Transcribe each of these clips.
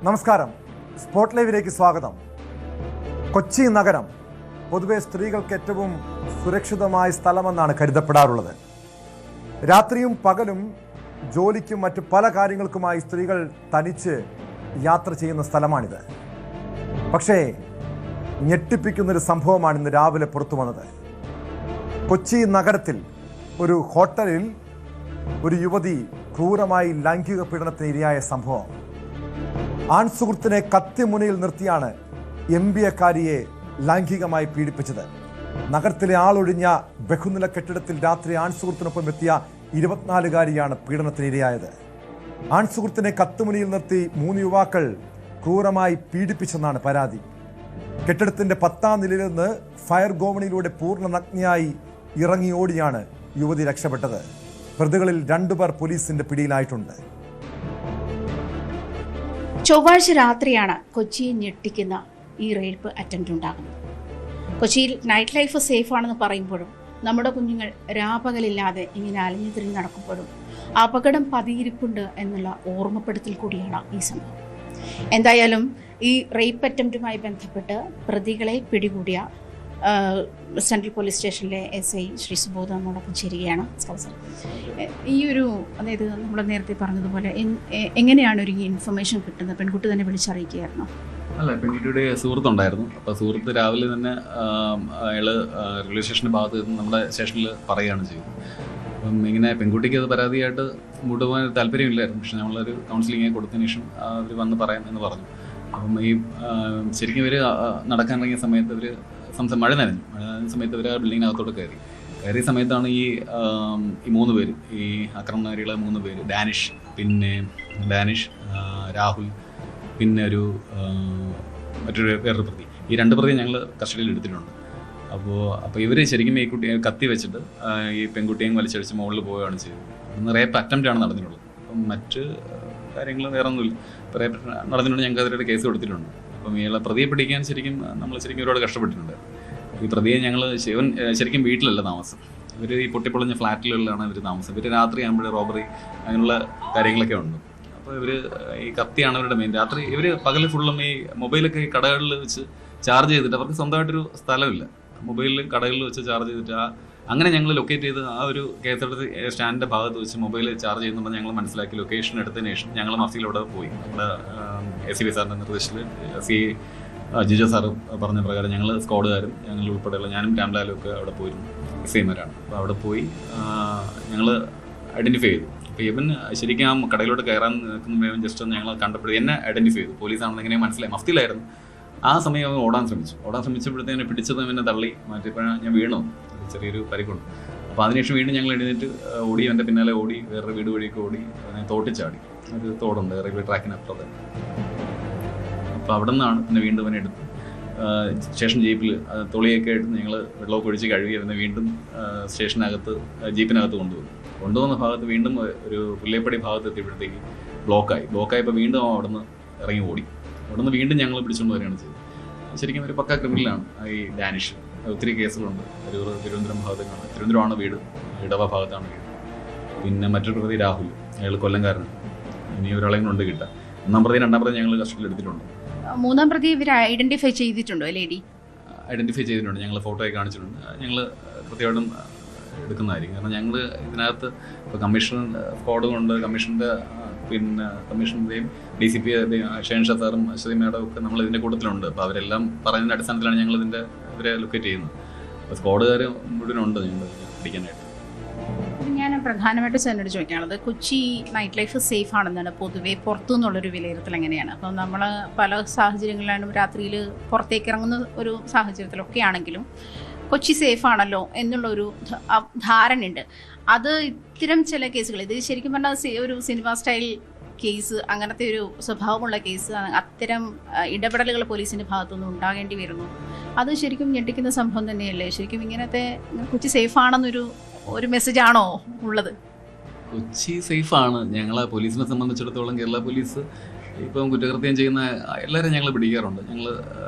നമസ്കാരം. സ്പോട്ട് ലൈവിലേക്ക് സ്വാഗതം. കൊച്ചി നഗരം പൊതുവെ സ്ത്രീകൾക്ക് ഏറ്റവും സുരക്ഷിതമായ സ്ഥലമെന്നാണ് കരുതപ്പെടാറുള്ളത്. രാത്രിയും പകലും ജോലിക്കും മറ്റു പല കാര്യങ്ങൾക്കുമായി സ്ത്രീകൾ തനിച്ച് യാത്ര ചെയ്യുന്ന സ്ഥലമാണിത്. പക്ഷേ ഞെട്ടിപ്പിക്കുന്നൊരു സംഭവമാണ് ഇന്ന് രാവിലെ പുറത്തു വന്നത്. കൊച്ചി നഗരത്തിൽ ഒരു ഹോട്ടലിൽ ഒരു യുവതി ക്രൂരമായി ലൈംഗിക പീഡനത്തിന് ഇരയായ സംഭവം. ആൺസുഹൃത്തിനെ കത്തിമുനയിൽ നിർത്തിയാണ് MBAക്കാരിയെ ലൈംഗികമായി പീഡിപ്പിച്ചത്. നഗരത്തിലെ ആളൊഴിഞ്ഞ ബഹുനില കെട്ടിടത്തിൽ രാത്രി ആൺസുഹൃത്തിനൊപ്പം എത്തിയ 24-കാരിയാണ് പീഡനത്തിനിരയായത്. ആൺസുഹൃത്തിനെ കത്തിമുനയിൽ നിർത്തി 3 യുവാക്കൾ ക്രൂരമായി പീഡിപ്പിച്ചെന്നാണ് പരാതി. കെട്ടിടത്തിന്റെ 10ാം നിലയിൽ നിന്ന് ഫയർ ഗോവണിയിലൂടെ പൂർണ്ണ നഗ്നയായി ഇറങ്ങി ഓടിയാണ് യുവതി രക്ഷപ്പെട്ടത്. പ്രതികളിൽ 2 പേർ പോലീസിന്റെ പിടിയിലായിട്ടുണ്ട്. ചൊവ്വാഴ്ച രാത്രിയാണ് കൊച്ചിയെ ഞെട്ടിക്കുന്ന ഈ റേപ്പ് അറ്റംപ്റ്റ് ഉണ്ടാകുന്നത്. കൊച്ചിയിൽ നൈറ്റ് ലൈഫ് സേഫ് ആണെന്ന് പറയുമ്പോഴും നമ്മുടെ കുഞ്ഞുങ്ങൾ രാപകലില്ലാതെ ഇങ്ങനെ അലഞ്ഞു തിരിഞ്ഞ് നടക്കുമ്പോഴും അപകടം പതിയിരിപ്പുണ്ട് എന്നുള്ള ഓർമ്മപ്പെടുത്തൽ കൂടിയാണ് ഈ സംഭവം. എന്തായാലും ഈ റേപ്പ് അറ്റംപ്റ്റുമായി ബന്ധപ്പെട്ട് പ്രതികളെ പിടികൂടിയ സെൻട്രൽ പോലീസ് സ്റ്റേഷനിലെ SI ശ്രീ സുബോധ നമ്മോടൊപ്പം ചേരുകയാണ്. ഈ ഒരു അതായത് നമ്മൾ നേരത്തെ പറഞ്ഞതുപോലെ എങ്ങനെയാണ് ഒരു ഇൻഫർമേഷൻ കിട്ടുന്നത്? പെൺകുട്ടി തന്നെ വിളിച്ചറിയിക്കുകയായിരുന്നു? അല്ല, പെൺകുട്ടിയുടെ സുഹൃത്തുണ്ടായിരുന്നു. അപ്പോൾ സുഹൃത്ത് രാവിലെ തന്നെ അയാൾ റെയിൽവേ സ്റ്റേഷൻ്റെ ഭാഗത്ത് നിന്ന് നമ്മുടെ സ്റ്റേഷനിൽ പറയുകയാണ് ചെയ്തത്. അപ്പം ഇങ്ങനെ പെൺകുട്ടിക്ക് അത് പരാതിയായിട്ട് മുമ്പോട്ട് പോകാൻ താല്പര്യമില്ലായിരുന്നു. പക്ഷേ നമ്മളൊരു കൗൺസിലിംഗ് കൊടുത്തതിന് ശേഷം അവർ വന്ന് പറയാം എന്ന് പറഞ്ഞു. അപ്പം ഈ ശരിക്കും ഇവർ നടക്കാൻ ഇറങ്ങിയ സമയത്ത് ഇവർ മഴ നനഞ്ഞ സമയത്ത് അവർ ആ ബിൽഡിങ്ങിനകത്തോട്ട് കയറിയ സമയത്താണ് ഈ 3 പേര്, ഈ ആക്രമണകാരികളെ 3 പേര്, ഡാനിഷ്, രാഹുൽ, പിന്നെ വേറൊരു പ്രതി, ഈ 2 പ്രതിയെ ഞങ്ങൾ കസ്റ്റഡിയിൽ എടുത്തിട്ടുണ്ട്. അപ്പോൾ ഇവർ ശരിക്കും ഈ കുട്ടിയെ കത്തി വെച്ചിട്ട് ഈ പെൺകുട്ടിയെയും വലിച്ചടിച്ച് മുകളിൽ പോവുകയാണ് ചെയ്തത്. അന്ന് റേപ്പ് അറ്റംപ്റ്റാണ് നടന്നിട്ടുള്ളത്. അപ്പം മറ്റ് കാര്യങ്ങൾ വേറെ ഒന്നുമില്ല. ഇപ്പോൾ റേപ്പ് നടന്നിട്ടുണ്ട്, ഞങ്ങൾക്ക് അതിലൊരു കേസ് കൊടുത്തിട്ടുണ്ട്. അപ്പം ഇയാളെ പ്രതിയെ പിടിക്കാൻ നമ്മൾ ശരിക്കും ഒരുപാട് കഷ്ടപ്പെട്ടിട്ടുണ്ട്. ഈ പ്രതിയെ ഞങ്ങൾ ശരിക്കും വീട്ടിലല്ല താമസം. ഇവർ ഈ പൊട്ടിപ്പൊളിഞ്ഞ ഫ്ലാറ്റിലുള്ളതാണ് ഇവർ താമസം. ഇവർ രാത്രി ആകുമ്പോൾ റോബറി അങ്ങനെയുള്ള കാര്യങ്ങളൊക്കെ ഉണ്ട്. അപ്പോൾ ഇവർ ഈ കത്തിയാണ് അവരുടെ മെയിൻ. രാത്രി ഇവർ പകൽ ഫുള്ളും ഈ മൊബൈലൊക്കെ ഈ കടകളിൽ വെച്ച് ചാർജ് ചെയ്തിട്ട്, അവർക്ക് സ്വന്തമായിട്ടൊരു സ്ഥലമില്ല, മൊബൈലിൽ കടകളിൽ വെച്ച് ചാർജ് ചെയ്തിട്ട് അങ്ങനെ ഞങ്ങൾ ലൊക്കേറ്റ് ചെയ്ത് ആ ഒരു KSRTC സ്റ്റാൻഡിൻ്റെ ഭാഗത്ത് വെച്ച് മൊബൈൽ ചാർജ് ചെയ്യുന്നുണ്ടെന്ന് ഞങ്ങൾ മനസ്സിലാക്കി. ലൊക്കേഷൻ എടുത്തതിന് ശേഷം ഞങ്ങൾ മഫ്തിയിലൂടെ പോയി. നമ്മുടെ SCP സാറിൻ്റെ നിർദ്ദേശത്തിൽ ജിജോ സാറ് പറഞ്ഞ പ്രകാരം ഞങ്ങൾ സ്ക്വാഡുകാരും ഞങ്ങൾ ഉൾപ്പെടെയുള്ള ഞാനും രാംലാലും ഒക്കെ അവിടെ പോയിരുന്നു. SIമാരാണ്. അപ്പോൾ അവിടെ പോയി ഞങ്ങൾ ഐഡൻറ്റിഫൈ ചെയ്തു. അപ്പോൾ ഇവൻ ശരിക്കും ആ കടയിലോട്ട് കയറാൻ നിൽക്കുന്ന ജസ്റ്റ് ഒന്ന് ഞങ്ങൾ കണ്ടപ്പോഴേ എന്നെ ഐഡൻറ്റിഫൈ ചെയ്തു. പോലീസാണെന്ന് എങ്ങനെ മനസ്സിലായി. മഫ്തിയിലായിരുന്നു. ആ സമയം അവൻ ഓടാൻ ശ്രമിച്ചപ്പോഴത്തേനെ പിടിച്ചത് അവനെ തള്ളി മാറ്റിയപ്പോഴാണ് ഞാൻ വീണു. ചെറിയൊരു പരിക്കുണ്ട്. അപ്പോൾ അതിനുശേഷം വീണ്ടും ഞങ്ങൾ എഴുന്നേറ്റ് ഓടി, അവൻ്റെ പിന്നാലെ ഓടി, വേറൊരു വീട് വഴിയൊക്കെ ഓടി അവനെ തോട്ടിച്ചാടി. ഒരു തോടുണ്ട് റെയിൽവേ ട്രാക്കിനപ്പുറത്ത്. അപ്പോൾ അവിടെ നിന്നാണ് പിന്നെ വീണ്ടും അവനെ എടുത്ത് സ്റ്റേഷൻ ജീപ്പിൽ തൊളിയൊക്കെ എടുത്ത് ഞങ്ങൾ വെള്ളമൊക്കെ ഒഴിച്ച് കഴുകി അവനെ വീണ്ടും സ്റ്റേഷനകത്ത് ജീപ്പിനകത്ത് കൊണ്ടുവന്ന ഭാഗത്ത് വീണ്ടും ഒരു പുല്ലേപ്പടി ഭാഗത്ത് എത്തിയപ്പോഴത്തേക്ക് ബ്ലോക്കായപ്പോൾ വീണ്ടും അവൻ അവിടെ നിന്ന് ഇറങ്ങി ഓടി. അവിടെ നിന്ന് വീണ്ടും ഞങ്ങൾ പിടിച്ചുകൊണ്ട് വരികയാണ് ചെയ്തത്. ശരിക്കും ഒരു പക്ക ക്രിമിനലാണ് ഈ ഡാനിഷ്. ഒത്തിരി കേസുകളുണ്ട്. തിരുവനന്തപുരം ഭാഗത്തേക്കാണ്. തിരുവനന്തപുരമാണ് വീട്, ഇടവ ഭാഗത്താണ് വീട്. പിന്നെ മറ്റൊരു പ്രതി രാഹുൽ, അയാൾ കൊല്ലംകാരനാണ്. ഇനി ഒരാളെയും കൊണ്ട് കിട്ടാം. 1-ാം പ്രതി 2-ാം പ്രതി ഞങ്ങൾ കസ്റ്റഡിയിൽ എടുത്തിട്ടുണ്ട്. 3-ാം പ്രതി ഇവർ ഐഡന്റിഫൈ ചെയ്തിട്ടുണ്ടോ? ഐഡന്റിഫൈ ചെയ്തിട്ടുണ്ട്. ഞങ്ങൾ ഫോട്ടോയൊക്കെ കാണിച്ചിട്ടുണ്ട്. ഞങ്ങൾ കൃത്യമായിട്ടും എടുക്കുന്നതായിരിക്കും. കാരണം ഞങ്ങൾ ഇതിനകത്ത് ഇപ്പോൾ കമ്മീഷൻ സ്ക്വാഡ് കൊണ്ട് കമ്മീഷൻ്റെ കമ്മീഷൻ്റെയും DCP ഷെൻഷാ സാറും അശ്വതി മേഡം ഒക്കെ നമ്മൾ ഇതിൻ്റെ കൂട്ടത്തിലുണ്ട്. അപ്പോൾ അവരെല്ലാം പറയുന്നതിൻ്റെ അടിസ്ഥാനത്തിലാണ് ഞങ്ങൾ ഇവരെ ലൊക്കേറ്റ് ചെയ്യുന്നത്. അപ്പോൾ സ്ക്വാഡുകാർ മുഴുവനുണ്ട് ഞങ്ങൾ പിടിക്കാനായിട്ട്. ഞാൻ പ്രധാനമായിട്ട് എന്നോട് ചോദിക്കാനുള്ളത്, കൊച്ചി നൈറ്റ് ലൈഫ് സേഫ് ആണെന്നാണ് പൊതുവെ പുറത്തു നിന്നുള്ളൊരു വിലയിരുത്തൽ എങ്ങനെയാണ്? അപ്പം നമ്മൾ പല സാഹചര്യങ്ങളിലാണ് രാത്രിയിൽ പുറത്തേക്ക് ഇറങ്ങുന്ന ഒരു സാഹചര്യത്തിലൊക്കെ ആണെങ്കിലും കൊച്ചി സേഫ് ആണല്ലോ എന്നുള്ളൊരു ധാരണയുണ്ട്. അത് ഇത്തരം ചില കേസുകൾ, ഇത് ശരിക്കും പറഞ്ഞാൽ ഒരു സിനിമ സ്റ്റൈൽ കേസ്, അങ്ങനത്തെ ഒരു സ്വഭാവമുള്ള കേസ്, അത്തരം ഇടപെടലുകൾ പോലീസിൻ്റെ ഭാഗത്തുനിന്ന് ഉണ്ടാകേണ്ടി വരുന്നു. അത് ശരിക്കും ഞെട്ടിക്കുന്ന സംഭവം തന്നെയല്ലേ? ശരിക്കും ഇങ്ങനത്തെ കൊച്ചി സേഫ് ആണെന്നൊരു മെസ്സേജ് ആണോ ഉള്ളത്? കൊച്ചി സേഫാണ്. ഞങ്ങളെ പോലീസിനെ സംബന്ധിച്ചിടത്തോളം കേരള പോലീസ് ഇപ്പം കുറ്റകൃത്യം ചെയ്യുന്ന എല്ലാവരും ഞങ്ങൾ പിടിക്കാറുണ്ട്. ഞങ്ങൾ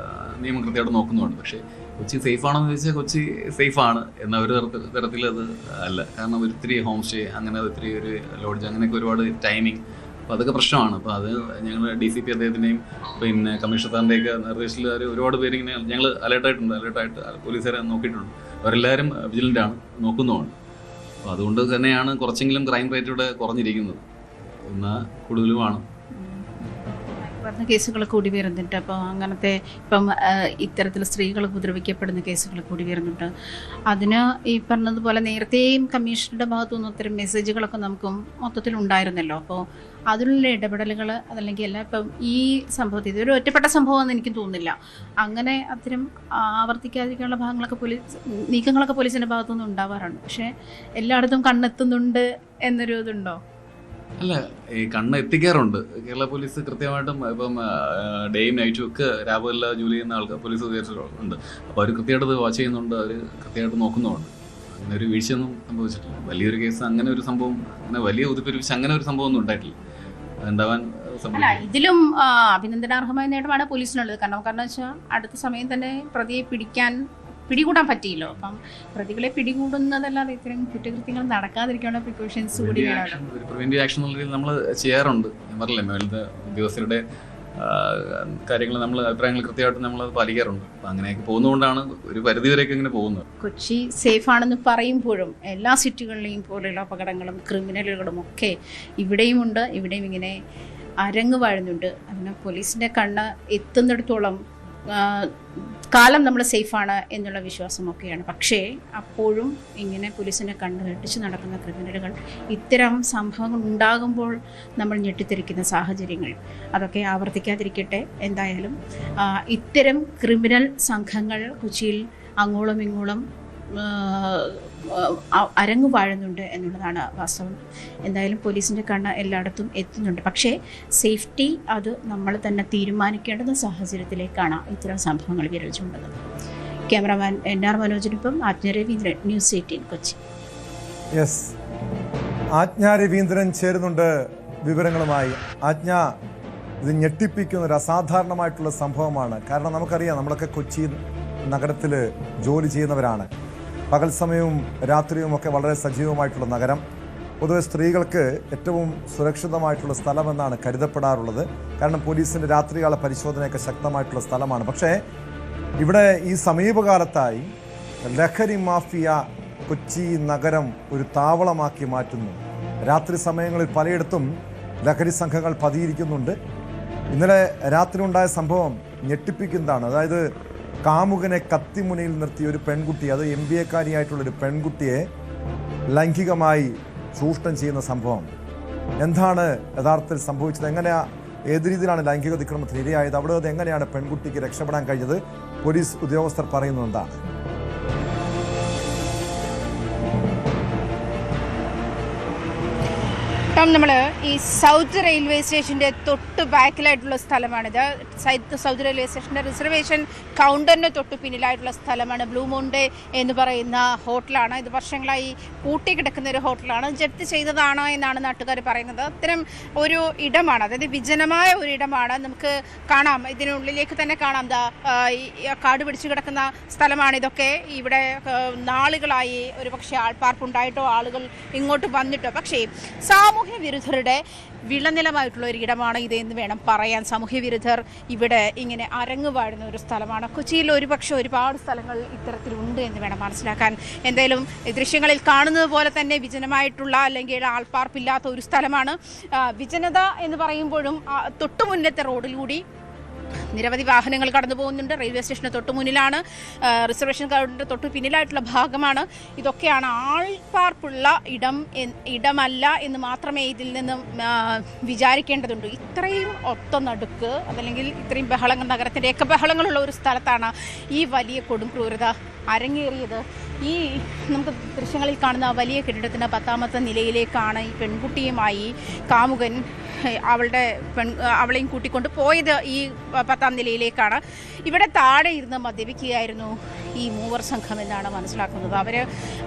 നിയമം കൃത്യമായിട്ട് നോക്കുന്നുണ്ട്. പക്ഷേ കൊച്ചി സേഫാണെന്ന് ചോദിച്ചാൽ കൊച്ചി സേഫാണ് എന്ന ഒരു തരത്തിൽ അത് അല്ല. കാരണം ഒത്തിരി ഹോം സ്റ്റേ, അങ്ങനെ ഒത്തിരി ഒരു ലോഡ്ജ്, അങ്ങനെയൊക്കെ ഒരുപാട് ടൈമിങ് അപ്പോൾ അതൊക്കെ പ്രശ്നമാണ്. അപ്പോൾ അത് ഞങ്ങൾ DCP അദ്ദേഹത്തിൻ്റെയും പിന്നെ കമ്മീഷണർ സാറിൻ്റെയൊക്കെ നിർദ്ദേശത്തിൽ ഒരുപാട് പേര് ഇങ്ങനെ ഞങ്ങൾ അലേർട്ടായിട്ട് പോലീസുകാരെ നോക്കിയിട്ടുണ്ട്. അവരെല്ലാവരും വിജിലൻ്റാണ്, നോക്കുന്നുമുണ്ട്. അപ്പോൾ അതുകൊണ്ട് തന്നെയാണ് കുറച്ചെങ്കിലും ക്രൈം റേറ്റ് ഇവിടെ കുറഞ്ഞിരിക്കുന്നത്. എന്നാൽ കൂടുതലുമാണ് പറഞ്ഞ കേസുകൾ കൂടി വരുന്നുണ്ട്. അപ്പോൾ അങ്ങനത്തെ ഇപ്പം ഇത്തരത്തിൽ സ്ത്രീകൾ ഉപദ്രവിക്കപ്പെടുന്ന കേസുകൾ കൂടി വരുന്നുണ്ട്. അതിന് ഈ പറഞ്ഞതുപോലെ നേരത്തെയും കമ്മീഷണറുടെ ഭാഗത്തു നിന്ന് അത്തരം മെസ്സേജുകളൊക്കെ നമുക്കും മൊത്തത്തിൽ ഉണ്ടായിരുന്നല്ലോ. അപ്പോൾ അതിലുള്ള ഇടപെടലുകൾ അതല്ലെങ്കിൽ എല്ലാം ഇപ്പം ഈ സംഭവത്തിൽ ഇതൊരു ഒറ്റപ്പെട്ട സംഭവമെന്ന് എനിക്ക് തോന്നുന്നില്ല. അങ്ങനെ അത്തരം ആവർത്തിക്കാതിരിക്കാനുള്ള നീക്കങ്ങളൊക്കെ പോലീസിൻ്റെ ഭാഗത്തുനിന്ന് ഉണ്ടാവാറുണ്ട്. പക്ഷേ എല്ലായിടത്തും കണ്ണെത്തുന്നുണ്ട് എന്നൊരു ഇതുണ്ടോ? അല്ല, ഈ കണ്ണ് എത്തിക്കാറുണ്ട്. കേരള പോലീസ് കൃത്യമായിട്ടും ഇപ്പം ഡേയും നൈറ്റും ഒക്കെ രാവിലെ ജോലി ചെയ്യുന്ന ആൾക്കാർ പോലീസ് ഉദ്യോഗസ്ഥരുണ്ട്. അപ്പോൾ അവർ കൃത്യമായിട്ട് വാച്ച് ചെയ്യുന്നുണ്ട്, അവർ കൃത്യമായിട്ട് നോക്കുന്നുമുണ്ട്. അങ്ങനെ ഒരു വീഴ്ചയൊന്നും സംഭവിച്ചിട്ടില്ല. വലിയൊരു കേസ് അങ്ങനെ ഒരു സംഭവം, അങ്ങനെ വലിയ ഉതിപ്പെരുവിച്ച് അങ്ങനെ ഒരു സംഭവം ഒന്നും ഉണ്ടായിട്ടില്ല. അതുണ്ടാവാൻ ഇതിലും അഭിനന്ദനാർഹമായ നേട്ടമാണ് പോലീസിനുള്ളത്. കാരണം വെച്ചാൽ അടുത്ത സമയം തന്നെ പ്രതിയെ പിടികൂടാൻ പറ്റിയല്ലോ. അപ്പം പ്രതികളെ പിടികൂടുന്നതല്ലാതെ ഇത്തരം കുറ്റകൃത്യങ്ങൾ നടക്കാതിരിക്കാനുള്ള പ്രിക്കോഷൻസ് കൂടി വേണം. പ്രിവെന്റീവ് ആക്ഷൻ എന്നുള്ള രീതിയിൽ നമ്മൾ ചെയ്യാറുണ്ട്. ഞാൻ പറഞ്ഞില്ലേ, മേലത്തെ ഉദ്യോഗസ്ഥരുടെ കാര്യങ്ങൾ നമ്മൾ അഭിപ്രായങ്ങൾ കൃത്യമായിട്ട് നമ്മൾ പാലിക്കാറുണ്ട്. അപ്പം അങ്ങനെയൊക്കെ പോകുന്നതുകൊണ്ടാണ് ഒരു പരിധിവരെയൊക്കെ ഇങ്ങനെ പോകുന്നത്. കൊച്ചി സേഫ് ആണെന്ന് പറയുമ്പോഴും എല്ലാ സിറ്റികളിലെയും പോലെയുള്ള അപകടങ്ങളും ക്രിമിനലുകളും ഒക്കെ ഇവിടെയുമുണ്ട്. ഇവിടെയും ഇങ്ങനെ അരങ്ങ് വാഴുന്നുണ്ട്. അതിന് പോലീസിൻ്റെ കണ്ണ് എത്തുന്നിടത്തോളം കാലം നമ്മൾ സേഫാണ് എന്നുള്ള വിശ്വാസമൊക്കെയാണ്. പക്ഷേ അപ്പോഴും ഇങ്ങനെ പോലീസിനെ കണ്ണ് വെട്ടിച്ച് നടക്കുന്ന ക്രിമിനലുകൾ, ഇത്തരം സംഭവങ്ങൾ ഉണ്ടാകുമ്പോൾ നമ്മൾ ഞെട്ടിത്തെറിക്കുന്ന സാഹചര്യങ്ങൾ, അതൊക്കെ ആവർത്തിക്കാതിരിക്കട്ടെ. എന്തായാലും ഇത്തരം ക്രിമിനൽ സംഘങ്ങൾ കൊച്ചിയിൽ അങ്ങോളം ഇങ്ങോളം അരങ്ങു വാഴുന്നുണ്ട് എന്നുള്ളതാണ് വാസ്തവം. എന്തായാലും പോലീസിൻ്റെ കണ്ണ് എല്ലായിടത്തും എത്തുന്നുണ്ട്. പക്ഷേ സേഫ്റ്റി അത് നമ്മൾ തന്നെ തീരുമാനിക്കേണ്ടുന്ന സാഹചര്യത്തിലേക്കാണ് ഇത്തരം സംഭവങ്ങൾ വിരൽ ചൂണ്ടുന്നത്. ക്യാമറാമാൻ NR മനോജിനൊപ്പം ആജ്ഞ രവീന്ദ്രൻ, News 18 കൊച്ചി. യെസ്, ആജ്ഞ രവീന്ദ്രൻ ചേരുന്നുണ്ട് വിവരങ്ങളുമായി. ആജ്ഞ, ഇത് ഞെട്ടിപ്പിക്കുന്ന ഒരു അസാധാരണമായിട്ടുള്ള സംഭവമാണ്. കാരണം നമുക്കറിയാം, നമ്മളൊക്കെ കൊച്ചി നഗരത്തിൽ ജോലി ചെയ്യുന്നവരാണ്. പകൽ സമയവും രാത്രിയും ഒക്കെ വളരെ സജീവമായിട്ടുള്ള നഗരം. പൊതുവെ സ്ത്രീകൾക്ക് ഏറ്റവും സുരക്ഷിതമായിട്ടുള്ള സ്ഥലമെന്നാണ് കരുതപ്പെടാറുള്ളത്. കാരണം പോലീസിൻ്റെ രാത്രികാല പരിശോധനയൊക്കെ ശക്തമായിട്ടുള്ള സ്ഥലമാണ്. പക്ഷേ ഇവിടെ ഈ സമീപകാലത്തായി ലഹരി മാഫിയ കൊച്ചി നഗരം ഒരു താവളമാക്കി മാറ്റുന്നു. രാത്രി സമയങ്ങളിൽ പലയിടത്തും ലഹരി സംഘങ്ങൾ പതിയിരിക്കുന്നുണ്ട്. ഇന്നലെ രാത്രി ഉണ്ടായ സംഭവം ഞെട്ടിപ്പിക്കുന്നതാണ്. അതായത് കാമുകനെ കത്തിമുനയിൽ നിർത്തിയ ഒരു പെൺകുട്ടി, അത് MBA-കാരിയായിട്ടുള്ളൊരു പെൺകുട്ടിയെ ലൈംഗികമായി ചൂഷണം ചെയ്യുന്ന സംഭവം. എന്താണ് യഥാർത്ഥത്തിൽ സംഭവിച്ചത്? ഏത് രീതിയിലാണ് ലൈംഗിക അതിക്രമത്തിന് ഇരയായത്? അവിടെ അത് എങ്ങനെയാണ് പെൺകുട്ടിക്ക് രക്ഷപ്പെടാൻ കഴിഞ്ഞത്? പോലീസ് ഉദ്യോഗസ്ഥർ പറയുന്നത് എന്താണ്? നമ്മൾ ഈ സൗത്ത് റെയിൽവേ സ്റ്റേഷൻ്റെ തൊട്ട് ബാക്കിലായിട്ടുള്ള സ്ഥലമാണിത്. സൗത്ത് റെയിൽവേ സ്റ്റേഷൻ്റെ റിസർവേഷൻ കൗണ്ടറിന് തൊട്ട് പിന്നിലായിട്ടുള്ള സ്ഥലമാണ്. ബ്ലൂ മൗണ്ട് എന്ന് പറയുന്ന ഹോട്ടലാണ്. ഇത് വർഷങ്ങളായി പൂട്ടിക്കിടക്കുന്ന ഒരു ഹോട്ടലാണ്. ജപ്തി ചെയ്തതാണ് എന്നാണ് നാട്ടുകാർ പറയുന്നത്. അത്തരം ഒരു ഇടമാണ്, അതായത് വിജനമായ ഒരു ഇടമാണ്. നമുക്ക് കാണാം, ഇതിനുള്ളിലേക്ക് തന്നെ കാണാം, കാട് പിടിച്ചു കിടക്കുന്ന സ്ഥലമാണ് ഇതൊക്കെ. ഇവിടെ നാളുകളായി ഒരു പക്ഷേ ആൾപ്പാർപ്പുണ്ടായിട്ടോ ആളുകൾ ഇങ്ങോട്ട് വന്നിട്ടോ, പക്ഷേ സാമൂഹ്യ വിരുദ്ധരുടെ വിളനിലമായിട്ടുള്ള ഒരു ഇടമാണ് ഇത് എന്ന് വേണം പറയാൻ. സാമൂഹ്യ വിരുദ്ധർ ഇവിടെ ഇങ്ങനെ അരങ്ങു വാഴുന്ന ഒരു സ്ഥലമാണ്. കൊച്ചിയിൽ ഒരുപക്ഷെ ഒരുപാട് സ്ഥലങ്ങൾ ഇത്തരത്തിലുണ്ട് എന്ന് വേണം മനസ്സിലാക്കാൻ. എന്തായാലും ദൃശ്യങ്ങളിൽ കാണുന്നത് പോലെ തന്നെ വിജനമായിട്ടുള്ള അല്ലെങ്കിൽ ആൾപ്പാർപ്പില്ലാത്ത ഒരു സ്ഥലമാണ്. വിജനത എന്ന് പറയുമ്പോഴും തൊട്ടു മുന്നത്തെ റോഡിലൂടി നിരവധി വാഹനങ്ങൾ കടന്നു പോകുന്നുണ്ട്. റെയിൽവേ സ്റ്റേഷന് തൊട്ട് മുന്നിലാണ്, റിസർവേഷൻ കൗണ്ടറിൻ്റെ തൊട്ട് പിന്നിലായിട്ടുള്ള ഭാഗമാണ്. ഇതൊക്കെയാണ് ആൾപ്പാർപ്പുള്ള ഇടമല്ല എന്ന് മാത്രമേ ഇതിൽ നിന്നും വിചാരിക്കേണ്ടതുണ്ട്. ഇത്രയും ഒത്തനടുക്ക് അതല്ലെങ്കിൽ ഇത്രയും ബഹളങ്ങൾ, നഗരത്തിൻ്റെയൊക്കെ ബഹളങ്ങളുള്ള ഒരു സ്ഥലത്താണ് ഈ വലിയ കൊടും ക്രൂരത അരങ്ങേറിയത്. ഈ നമുക്ക് ദൃശ്യങ്ങളിൽ കാണുന്ന വലിയ കെട്ടിടത്തിൻ്റെ 10ാമത്തെ നിലയിലേക്കാണ് ഈ പെൺകുട്ടിയുമായി കാമുകൻ അവളെയും കൂട്ടിക്കൊണ്ട് പോയത്. ഈ 10ാം നിലയിലേക്കാണ്. ഇവിടെ താഴെ ഇരുന്ന് മദ്യപിക്കുകയായിരുന്നു ഈ മൂവർ സംഘം എന്നാണ് മനസ്സിലാക്കുന്നത്. അവർ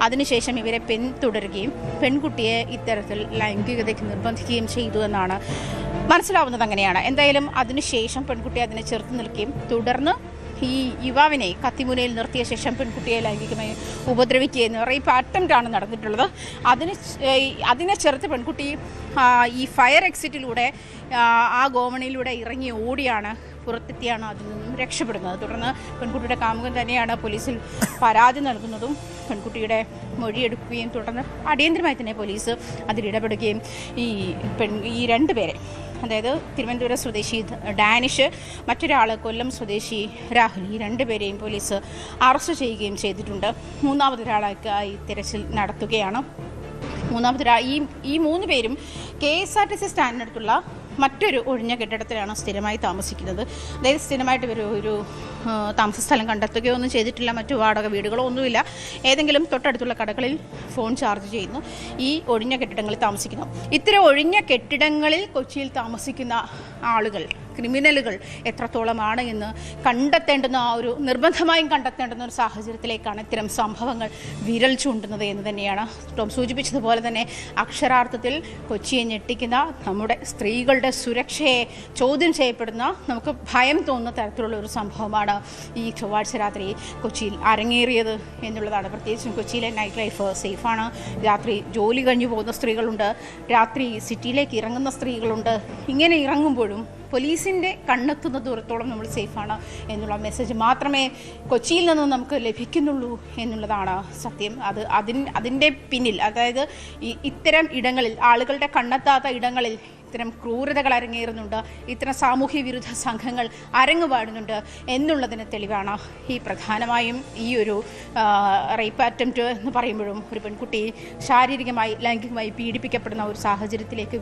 അതിനുശേഷം ഇവരെ പിന്തുടരുകയും പെൺകുട്ടിയെ ഇത്തരത്തിൽ ലൈംഗികതയ്ക്ക് നിർബന്ധിക്കുകയും ചെയ്തു എന്നാണ് മനസ്സിലാവുന്നത്. അങ്ങനെയാണ്. എന്തായാലും അതിനുശേഷം പെൺകുട്ടി അതിനെ ചെറുത്ത് നിൽക്കുകയും തുടർന്ന് ഈ യുവാവിനെ കത്തിമുനയിൽ നിർത്തിയ ശേഷം പെൺകുട്ടിയെ ലൈംഗികമായി ഉപദ്രവിക്കുകയെന്ന് റേപ്പ് അറ്റംപ്റ്റാണ് നടന്നിട്ടുള്ളത്. അതിനെ ചെറുത്ത് പെൺകുട്ടി ഈ ഫയർ എക്സിറ്റിലൂടെ ആ ഗോവണിയിലൂടെ ഇറങ്ങി ഓടിയാണ് പുറത്തെത്തിയാണ് അതിൽ നിന്നും രക്ഷപ്പെടുന്നത്. തുടർന്ന് പെൺകുട്ടിയുടെ കാമുകൻ തന്നെയാണ് പോലീസിൽ പരാതി നൽകുന്നതും പെൺകുട്ടിയുടെ മൊഴിയെടുക്കുകയും തുടർന്ന് അടിയന്തരമായി തന്നെ പോലീസ് അതിലിടപെടുകയും ഈ രണ്ടുപേരെ, അതായത് തിരുവനന്തപുരം സ്വദേശി ഡാനിഷ്, മറ്റൊരാൾ കൊല്ലം സ്വദേശി രാഹുൽ, ഈ രണ്ടുപേരെയും പോലീസ് അറസ്റ്റ് ചെയ്യുകയും ചെയ്തിട്ടുണ്ട്. മൂന്നാമതൊരാളായി തിരച്ചിൽ നടത്തുകയാണ്. ഈ 3 പേരും KSRTC സ്റ്റാൻഡിനടുത്തുള്ള മറ്റൊരു ഒഴിഞ്ഞ കെട്ടിടത്തിലാണ് സ്ഥിരമായി താമസിക്കുന്നത്. അതായത് സ്ഥിരമായിട്ട് ഒരു താമസ സ്ഥലം കണ്ടെത്തുകയോ ഒന്നും ചെയ്തിട്ടില്ല, മറ്റു വാടക വീടുകളോ ഒന്നുമില്ല. ഏതെങ്കിലും തൊട്ടടുത്തുള്ള കടകളിൽ ഫോൺ ചാർജ് ചെയ്യുന്നു, ഈ ഒഴിഞ്ഞ കെട്ടിടങ്ങളിൽ താമസിക്കുന്നു. ഇത്തരം ഒഴിഞ്ഞ കെട്ടിടങ്ങളിൽ കൊച്ചിയിൽ താമസിക്കുന്ന ആളുകൾ, ക്രിമിനലുകൾ എത്രത്തോളമാണ് എന്ന് കണ്ടെത്തേണ്ടുന്ന നിർബന്ധമായും കണ്ടെത്തേണ്ടുന്ന ഒരു സാഹചര്യത്തിലേക്കാണ് ഇത്തരം സംഭവങ്ങൾ വിരൽ ചൂണ്ടുന്നത് എന്ന് തന്നെയാണ് ടോം സൂചിപ്പിച്ചതുപോലെ തന്നെ അക്ഷരാർത്ഥത്തിൽ കൊച്ചിയെ ഞെട്ടിക്കുന്ന, നമ്മുടെ സ്ത്രീകളുടെ സുരക്ഷയെ ചോദ്യം ചെയ്യപ്പെടുന്ന, നമുക്ക് ഭയം തോന്നുന്ന തരത്തിലുള്ള ഒരു സംഭവമാണ് ഈ ചൊവ്വാഴ്ച രാത്രി കൊച്ചിയിൽ അരങ്ങേറിയത് എന്നുള്ളതാണ്. പ്രത്യേകിച്ചും കൊച്ചിയിലെ നൈറ്റ് ലൈഫ് സേഫാണ്. രാത്രി ജോലി കഴിഞ്ഞു പോകുന്ന സ്ത്രീകളുണ്ട്, രാത്രി സിറ്റിയിലേക്ക് ഇറങ്ങുന്ന സ്ത്രീകളുണ്ട്. ഇങ്ങനെ ഇറങ്ങുമ്പോഴും പോലീസിൻ്റെ കണ്ണെത്തുന്ന ദൂരത്തോളം നമ്മൾ സേഫാണ് എന്നുള്ള മെസ്സേജ് മാത്രമേ കൊച്ചിയിൽ നിന്ന് നമുക്ക് ലഭിക്കുന്നുള്ളൂ എന്നുള്ളതാണ് സത്യം. അതിൻ്റെ പിന്നിൽ, അതായത് ഇത്തരം ഇടങ്ങളിൽ, ആളുകളുടെ കണ്ണെത്താത്ത ഇടങ്ങളിൽ ഇത്തരം ക്രൂരതകൾ അരങ്ങേറുന്നുണ്ട്, ഇത്തരം സാമൂഹ്യ വിരുദ്ധ സംഘങ്ങൾ അരങ്ങുപാടുന്നുണ്ട് എന്നുള്ളതിന് തെളിവാണ് ഈ പ്രധാനമായും ഈ ഒരു റേപ്പ് അറ്റംപ്റ്റ് എന്ന് പറയുമ്പോഴും ഒരു പെൺകുട്ടി ശാരീരികമായി ലൈംഗികമായി പീഡിപ്പിക്കപ്പെടുന്ന ഒരു സാഹചര്യത്തിലേക്ക്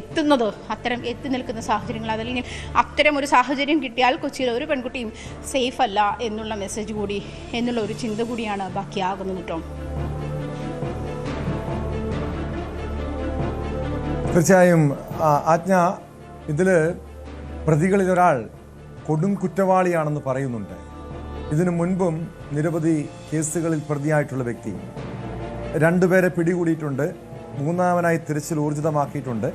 എത്തുന്നത്, അത്തരം എത്തി നിൽക്കുന്ന സാഹചര്യങ്ങൾ, അതല്ലെങ്കിൽ അത്തരം ഒരു സാഹചര്യം കിട്ടിയാൽ കൊച്ചിയിൽ ഒരു പെൺകുട്ടിയും സേഫ് അല്ല എന്നുള്ള മെസ്സേജ് കൂടി, എന്നുള്ള ഒരു ചിന്ത കൂടിയാണ് ബാക്കിയാകുന്നത് കേട്ടോ. തീർച്ചയായും ആജ്ഞ, ഇതിൽ പ്രതികളിലൊരാൾ കൊടും കുറ്റവാളിയാണെന്ന് പറയുന്നുണ്ട്. ഇതിനു മുൻപും നിരവധി കേസുകളിൽ പ്രതിയായിട്ടുള്ള വ്യക്തി, 2 പേരെ പിടികൂടിയിട്ടുണ്ട്, 3-വനായി തിരച്ചിൽ ഊർജിതമാക്കിയിട്ടുണ്ട്.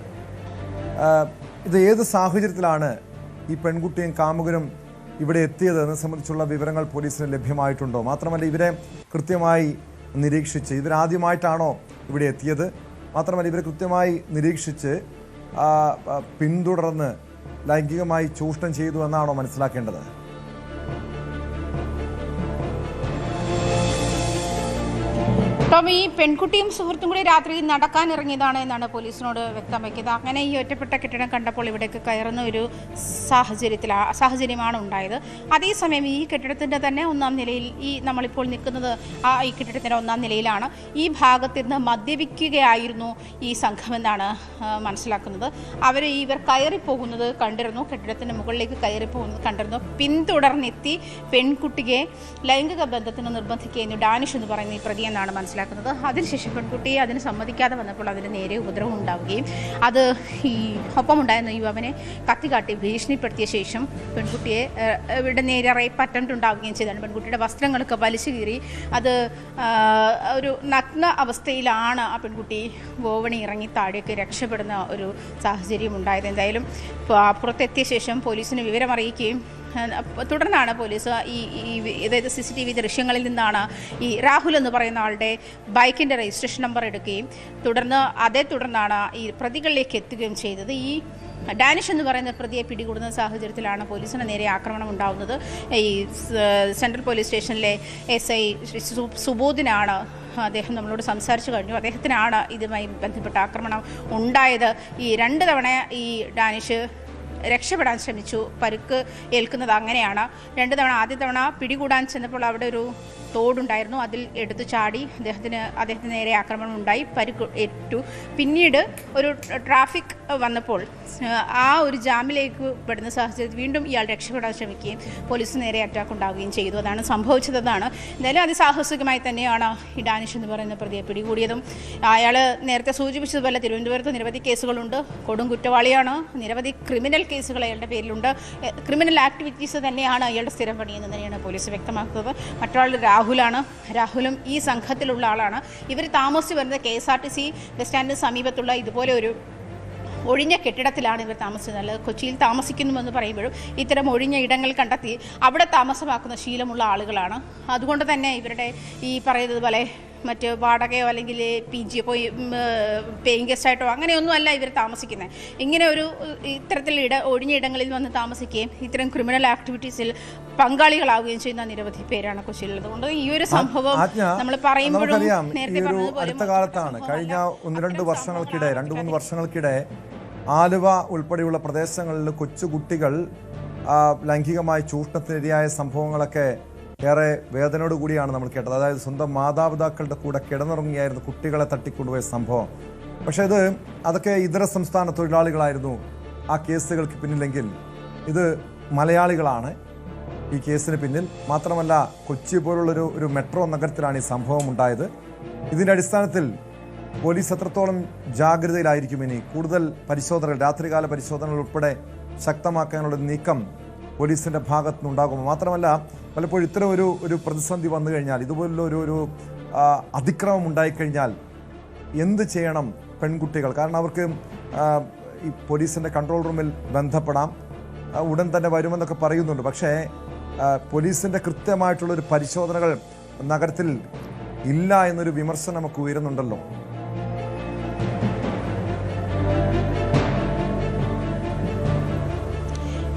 ഇത് ഏത് സാഹചര്യത്തിലാണ് ഈ പെൺകുട്ടിയും കാമുകനും ഇവിടെ എത്തിയതെന്ന് സംബന്ധിച്ചുള്ള വിവരങ്ങൾ പോലീസിന് ലഭ്യമായിട്ടുണ്ടോ? മാത്രമല്ല, ഇവരെ കൃത്യമായി നിരീക്ഷിച്ച്, ഇവരാദ്യമായിട്ടാണോ ഇവിടെ എത്തിയത്? മാത്രമല്ല, ഇവരെ കൃത്യമായി നിരീക്ഷിച്ച് പിന്തുടർന്ന് ലൈംഗികമായി ചൂഷണം ചെയ്തു എന്നാണോ മനസ്സിലാക്കേണ്ടത്? ടോം, ഈ പെൺകുട്ടിയും സുഹൃത്തും കൂടി രാത്രി നടക്കാൻ ഇറങ്ങിയതാണ് എന്നാണ് പോലീസിനോട് വ്യക്തമാക്കിയത്. അങ്ങനെ ഈ ഒറ്റപ്പെട്ട കെട്ടിടം കണ്ടപ്പോൾ ഇവിടേക്ക് കയറുന്ന ഒരു സാഹചര്യമാണ് ഉണ്ടായത്. അതേസമയം ഈ കെട്ടിടത്തിൻ്റെ തന്നെ 1-ാം നിലയിൽ, നമ്മളിപ്പോൾ നിൽക്കുന്നത് ഈ കെട്ടിടത്തിൻ്റെ 1-ാം നിലയിലാണ്. ഈ ഭാഗത്തിരുന്ന് മദ്യപിക്കുകയായിരുന്നു ഈ സംഘമെന്നാണ് മനസ്സിലാക്കുന്നത്. ഇവർ കയറിപ്പോകുന്നത് കണ്ടിരുന്നു, കെട്ടിടത്തിൻ്റെ മുകളിലേക്ക് കയറിപ്പോകുന്നത് കണ്ടിരുന്നു. പിന്തുടർന്നെത്തി പെൺകുട്ടിയെ ലൈംഗിക ബന്ധത്തിന് നിർബന്ധിക്കുകയെന്ന് ഡാനിഷ് എന്ന് പറയുന്ന ഈ പ്രതിയെന്നാണ് മനസ്സിലാക്കുന്നത്. അതിനുശേഷം പെൺകുട്ടിയെ അതിന് സമ്മതിക്കാതെ വന്നപ്പോൾ അതിന് നേരെ ഉപദ്രവം ഉണ്ടാവുകയും അത് ഈ ഒപ്പമുണ്ടായിരുന്ന യുവാവിനെ കത്തിക്കാട്ടി ഭീഷണിപ്പെടുത്തിയ ശേഷം പെൺകുട്ടിയെ ഇവിടെ നേരെ റേപ്പ് അറ്റംപ്റ്റ് ഉണ്ടാവുകയും ചെയ്താണ്. പെൺകുട്ടിയുടെ വസ്ത്രങ്ങളൊക്കെ വലിച്ചു കീറി, അത് ഒരു നഗ്ന അവസ്ഥയിലാണ് ആ പെൺകുട്ടി ഗോവണി ഇറങ്ങി താഴേക്ക് രക്ഷപ്പെടുന്ന ഒരു സാഹചര്യം ഉണ്ടായത്. എന്തായാലും പുറത്തെത്തിയ ശേഷം പോലീസിന് വിവരമറിയിക്കുകയും തുടർന്നാണ് പോലീസ് അതായത് CCTV ദൃശ്യങ്ങളിൽ നിന്നാണ് ഈ രാഹുൽ എന്ന് പറയുന്ന ആളുടെ ബൈക്കിൻ്റെ രജിസ്ട്രേഷൻ നമ്പർ എടുക്കുകയും തുടർന്നാണ് ഈ പ്രതികളിലേക്ക് എത്തുകയും ചെയ്തത്. ഈ ഡാനിഷ് എന്ന് പറയുന്ന പ്രതിയെ പിടികൂടുന്ന സാഹചര്യത്തിലാണ് പോലീസിന് നേരെ ആക്രമണം ഉണ്ടാകുന്നത്. ഈ സെൻട്രൽ പോലീസ് സ്റ്റേഷനിലെ SI സുബോധിനാണ്, അദ്ദേഹം നമ്മളോട് സംസാരിച്ചു കഴിഞ്ഞു. അദ്ദേഹത്തിനാണ് ഇതുമായി ബന്ധപ്പെട്ട ആക്രമണം ഉണ്ടായത്. ഈ 2 തവണ ഈ ഡാനിഷ് രക്ഷപ്പെടാൻ ശ്രമിച്ചു, പരുക്ക് ഏൽക്കുന്നത് അങ്ങനെയാണ്. 2 തവണ, ആദ്യ തവണ പിടികൂടാൻ ചെന്നപ്പോൾ അവിടെ ഒരു തോടുണ്ടായിരുന്നു, അതിൽ എടുത്തു ചാടി അദ്ദേഹത്തിന് നേരെ ആക്രമണം ഉണ്ടായി, പരുക്ക് ഏറ്റു. പിന്നീട് ഒരു ട്രാഫിക് വന്നപ്പോൾ ആ ഒരു ജാമിലേക്ക് പെടുന്ന സാഹചര്യത്തിൽ വീണ്ടും ഇയാൾ രക്ഷപ്പെടാൻ ശ്രമിക്കുകയും പോലീസിന് നേരെ അറ്റാക്ക് ഉണ്ടാവുകയും ചെയ്തു. അതാണ് സംഭവിച്ചതാണ്. എന്തായാലും അതിസാഹസികമായി തന്നെയാണ് ഈ ഡാനിഷ് എന്ന് പറയുന്ന പ്രതിയെ പിടികൂടിയതും. അയാൾ നേരത്തെ സൂചിപ്പിച്ചതുപോലെ തിരുവനന്തപുരത്ത് നിരവധി കേസുകളുണ്ട്, കൊടും കുറ്റവാളിയാണ്, നിരവധി ക്രിമിനൽ കേസുകൾ അയാളുടെ പേരിലുണ്ട്, ക്രിമിനൽ ആക്ടിവിറ്റീസ് തന്നെയാണ് അയാളുടെ സ്ഥിരം പണിയെന്ന് തന്നെയാണ് പോലീസ് വ്യക്തമാക്കുന്നത്. മറ്റൊരാൾ രാഹുലും ഈ സംഘത്തിലുള്ള ആളാണ്. ഇവർ താമസിച്ച് വരുന്നത് KSRTC ബസ് സ്റ്റാൻഡിന് സമീപത്തുള്ള ഇതുപോലെ ഒരു ഒഴിഞ്ഞ കെട്ടിടത്തിലാണ് ഇവർ താമസിക്കുന്നത്. അല്ല കൊച്ചിയിൽ താമസിക്കുന്നുവെന്ന് പറയുമ്പോഴും ഇത്തരം ഒഴിഞ്ഞ ഇടങ്ങൾ കണ്ടെത്തി അവിടെ താമസമാക്കുന്ന ശീലമുള്ള ആളുകളാണ്. അതുകൊണ്ട് തന്നെ ഇവരുടെ ഈ പറയുന്നത് പോലെ മറ്റ് വാടകയോ അല്ലെങ്കിൽ PG പോയി പേയിങ് ഗസ്റ്റായിട്ടോ അങ്ങനെയൊന്നും അല്ല ഇവർ താമസിക്കുന്നത്. ഇങ്ങനെ ഒരു ഇത്തരത്തിൽ ഒഴിഞ്ഞ ഇടങ്ങളിൽ വന്ന് താമസിക്കുകയും ഇത്തരം ക്രിമിനൽ ആക്ടിവിറ്റീസിൽ പങ്കാളികളാവുകയും ചെയ്യുന്ന നിരവധി പേരാണ് കൊച്ചിയിലുള്ളത്. അതുകൊണ്ട് ഈ ഒരു സംഭവം നമ്മൾ പറയുമ്പോഴും നേരത്തെ അടുത്ത കാലത്താണ് കഴിഞ്ഞ 1-2 വർഷങ്ങൾക്കിടെ 2-3 വർഷങ്ങൾക്കിടെ ആലുവ ഉൾപ്പെടെയുള്ള പ്രദേശങ്ങളിൽ കൊച്ചുകുട്ടികൾ ലൈംഗികമായി ചൂഷണത്തിനിരയായ സംഭവങ്ങളൊക്കെ ഏറെ വേദനയോട് കൂടിയാണ് നമ്മൾ കേട്ടത്. അതായത് സ്വന്തം മാതാപിതാക്കളുടെ കൂടെ കിടന്നുറങ്ങിയായിരുന്നു കുട്ടികളെ തട്ടിക്കൊണ്ടുപോയ സംഭവം. പക്ഷേ അതൊക്കെ ഇതര സംസ്ഥാന തൊഴിലാളികളായിരുന്നു ആ കേസുകൾക്ക് പിന്നിലെങ്കിൽ ഇത് മലയാളികളാണ് ഈ കേസിന് പിന്നിൽ. മാത്രമല്ല കൊച്ചി പോലുള്ളൊരു മെട്രോ നഗരത്തിലാണ് ഈ സംഭവം ഉണ്ടായത്. ഇതിൻ്റെ അടിസ്ഥാനത്തിൽ പോലീസ് എത്രത്തോളം ജാഗ്രതയിലായിരിക്കും ഇനി? കൂടുതൽ പരിശോധനകൾ, രാത്രികാല പരിശോധനകൾ ഉൾപ്പെടെ ശക്തമാക്കാനുള്ള നീക്കം പോലീസിൻ്റെ ഭാഗത്തുനിന്നുണ്ടാകുമോ? മാത്രമല്ല പലപ്പോഴും ഇത്തരം ഒരു പ്രതിസന്ധി വന്നു കഴിഞ്ഞാൽ, ഇതുപോലുള്ള ഒരു അതിക്രമം ഉണ്ടായിക്കഴിഞ്ഞാൽ എന്ത് ചെയ്യണം പെൺകുട്ടികൾ? കാരണം അവർക്ക് ഈ പോലീസിൻ്റെ കൺട്രോൾ റൂമിൽ ബന്ധപ്പെടാം, ഉടൻ തന്നെ വരുമെന്നൊക്കെ പറയുന്നുണ്ട്. പക്ഷേ പോലീസിൻ്റെ കൃത്യമായിട്ടുള്ളൊരു പരിശോധനകൾ നഗരത്തിൽ ഇല്ല എന്നൊരു വിമർശനം നമുക്ക് ഉയരുന്നുണ്ടല്ലോ.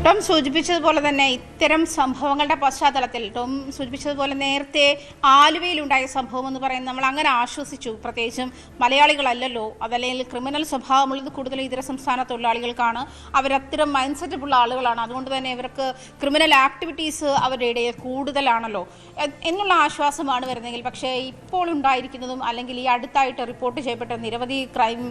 ടോം സൂചിപ്പിച്ചതുപോലെ തന്നെ ഇത്തരം സംഭവങ്ങളുടെ പശ്ചാത്തലത്തിൽ ടോം സൂചിപ്പിച്ചതുപോലെ നേരത്തെ ആലുവയിലുണ്ടായ സംഭവം എന്ന് പറയുന്നത് നമ്മൾ അങ്ങനെ ആശ്വസിച്ചു. പ്രത്യേകിച്ചും മലയാളികളല്ലല്ലോ, അതല്ലെങ്കിൽ ക്രിമിനൽ സ്വഭാവമുള്ളത് കൂടുതൽ ഇതര സംസ്ഥാന തൊഴിലാളികൾക്കാണ്. അവരത്തരം മൈൻഡ് സെറ്റപ്പുള്ള ആളുകളാണ്. അതുകൊണ്ട് തന്നെ ഇവർക്ക് ക്രിമിനൽ ആക്ടിവിറ്റീസ് അവരുടെ ഇടയിൽ കൂടുതലാണല്ലോ എന്നുള്ള ആശ്വാസമാണ് വരുന്നതെങ്കിൽ, പക്ഷേ ഇപ്പോൾ ഉണ്ടായിരിക്കുന്നതും അല്ലെങ്കിൽ ഈ അടുത്തായിട്ട് റിപ്പോർട്ട് ചെയ്യപ്പെട്ട നിരവധി ക്രൈം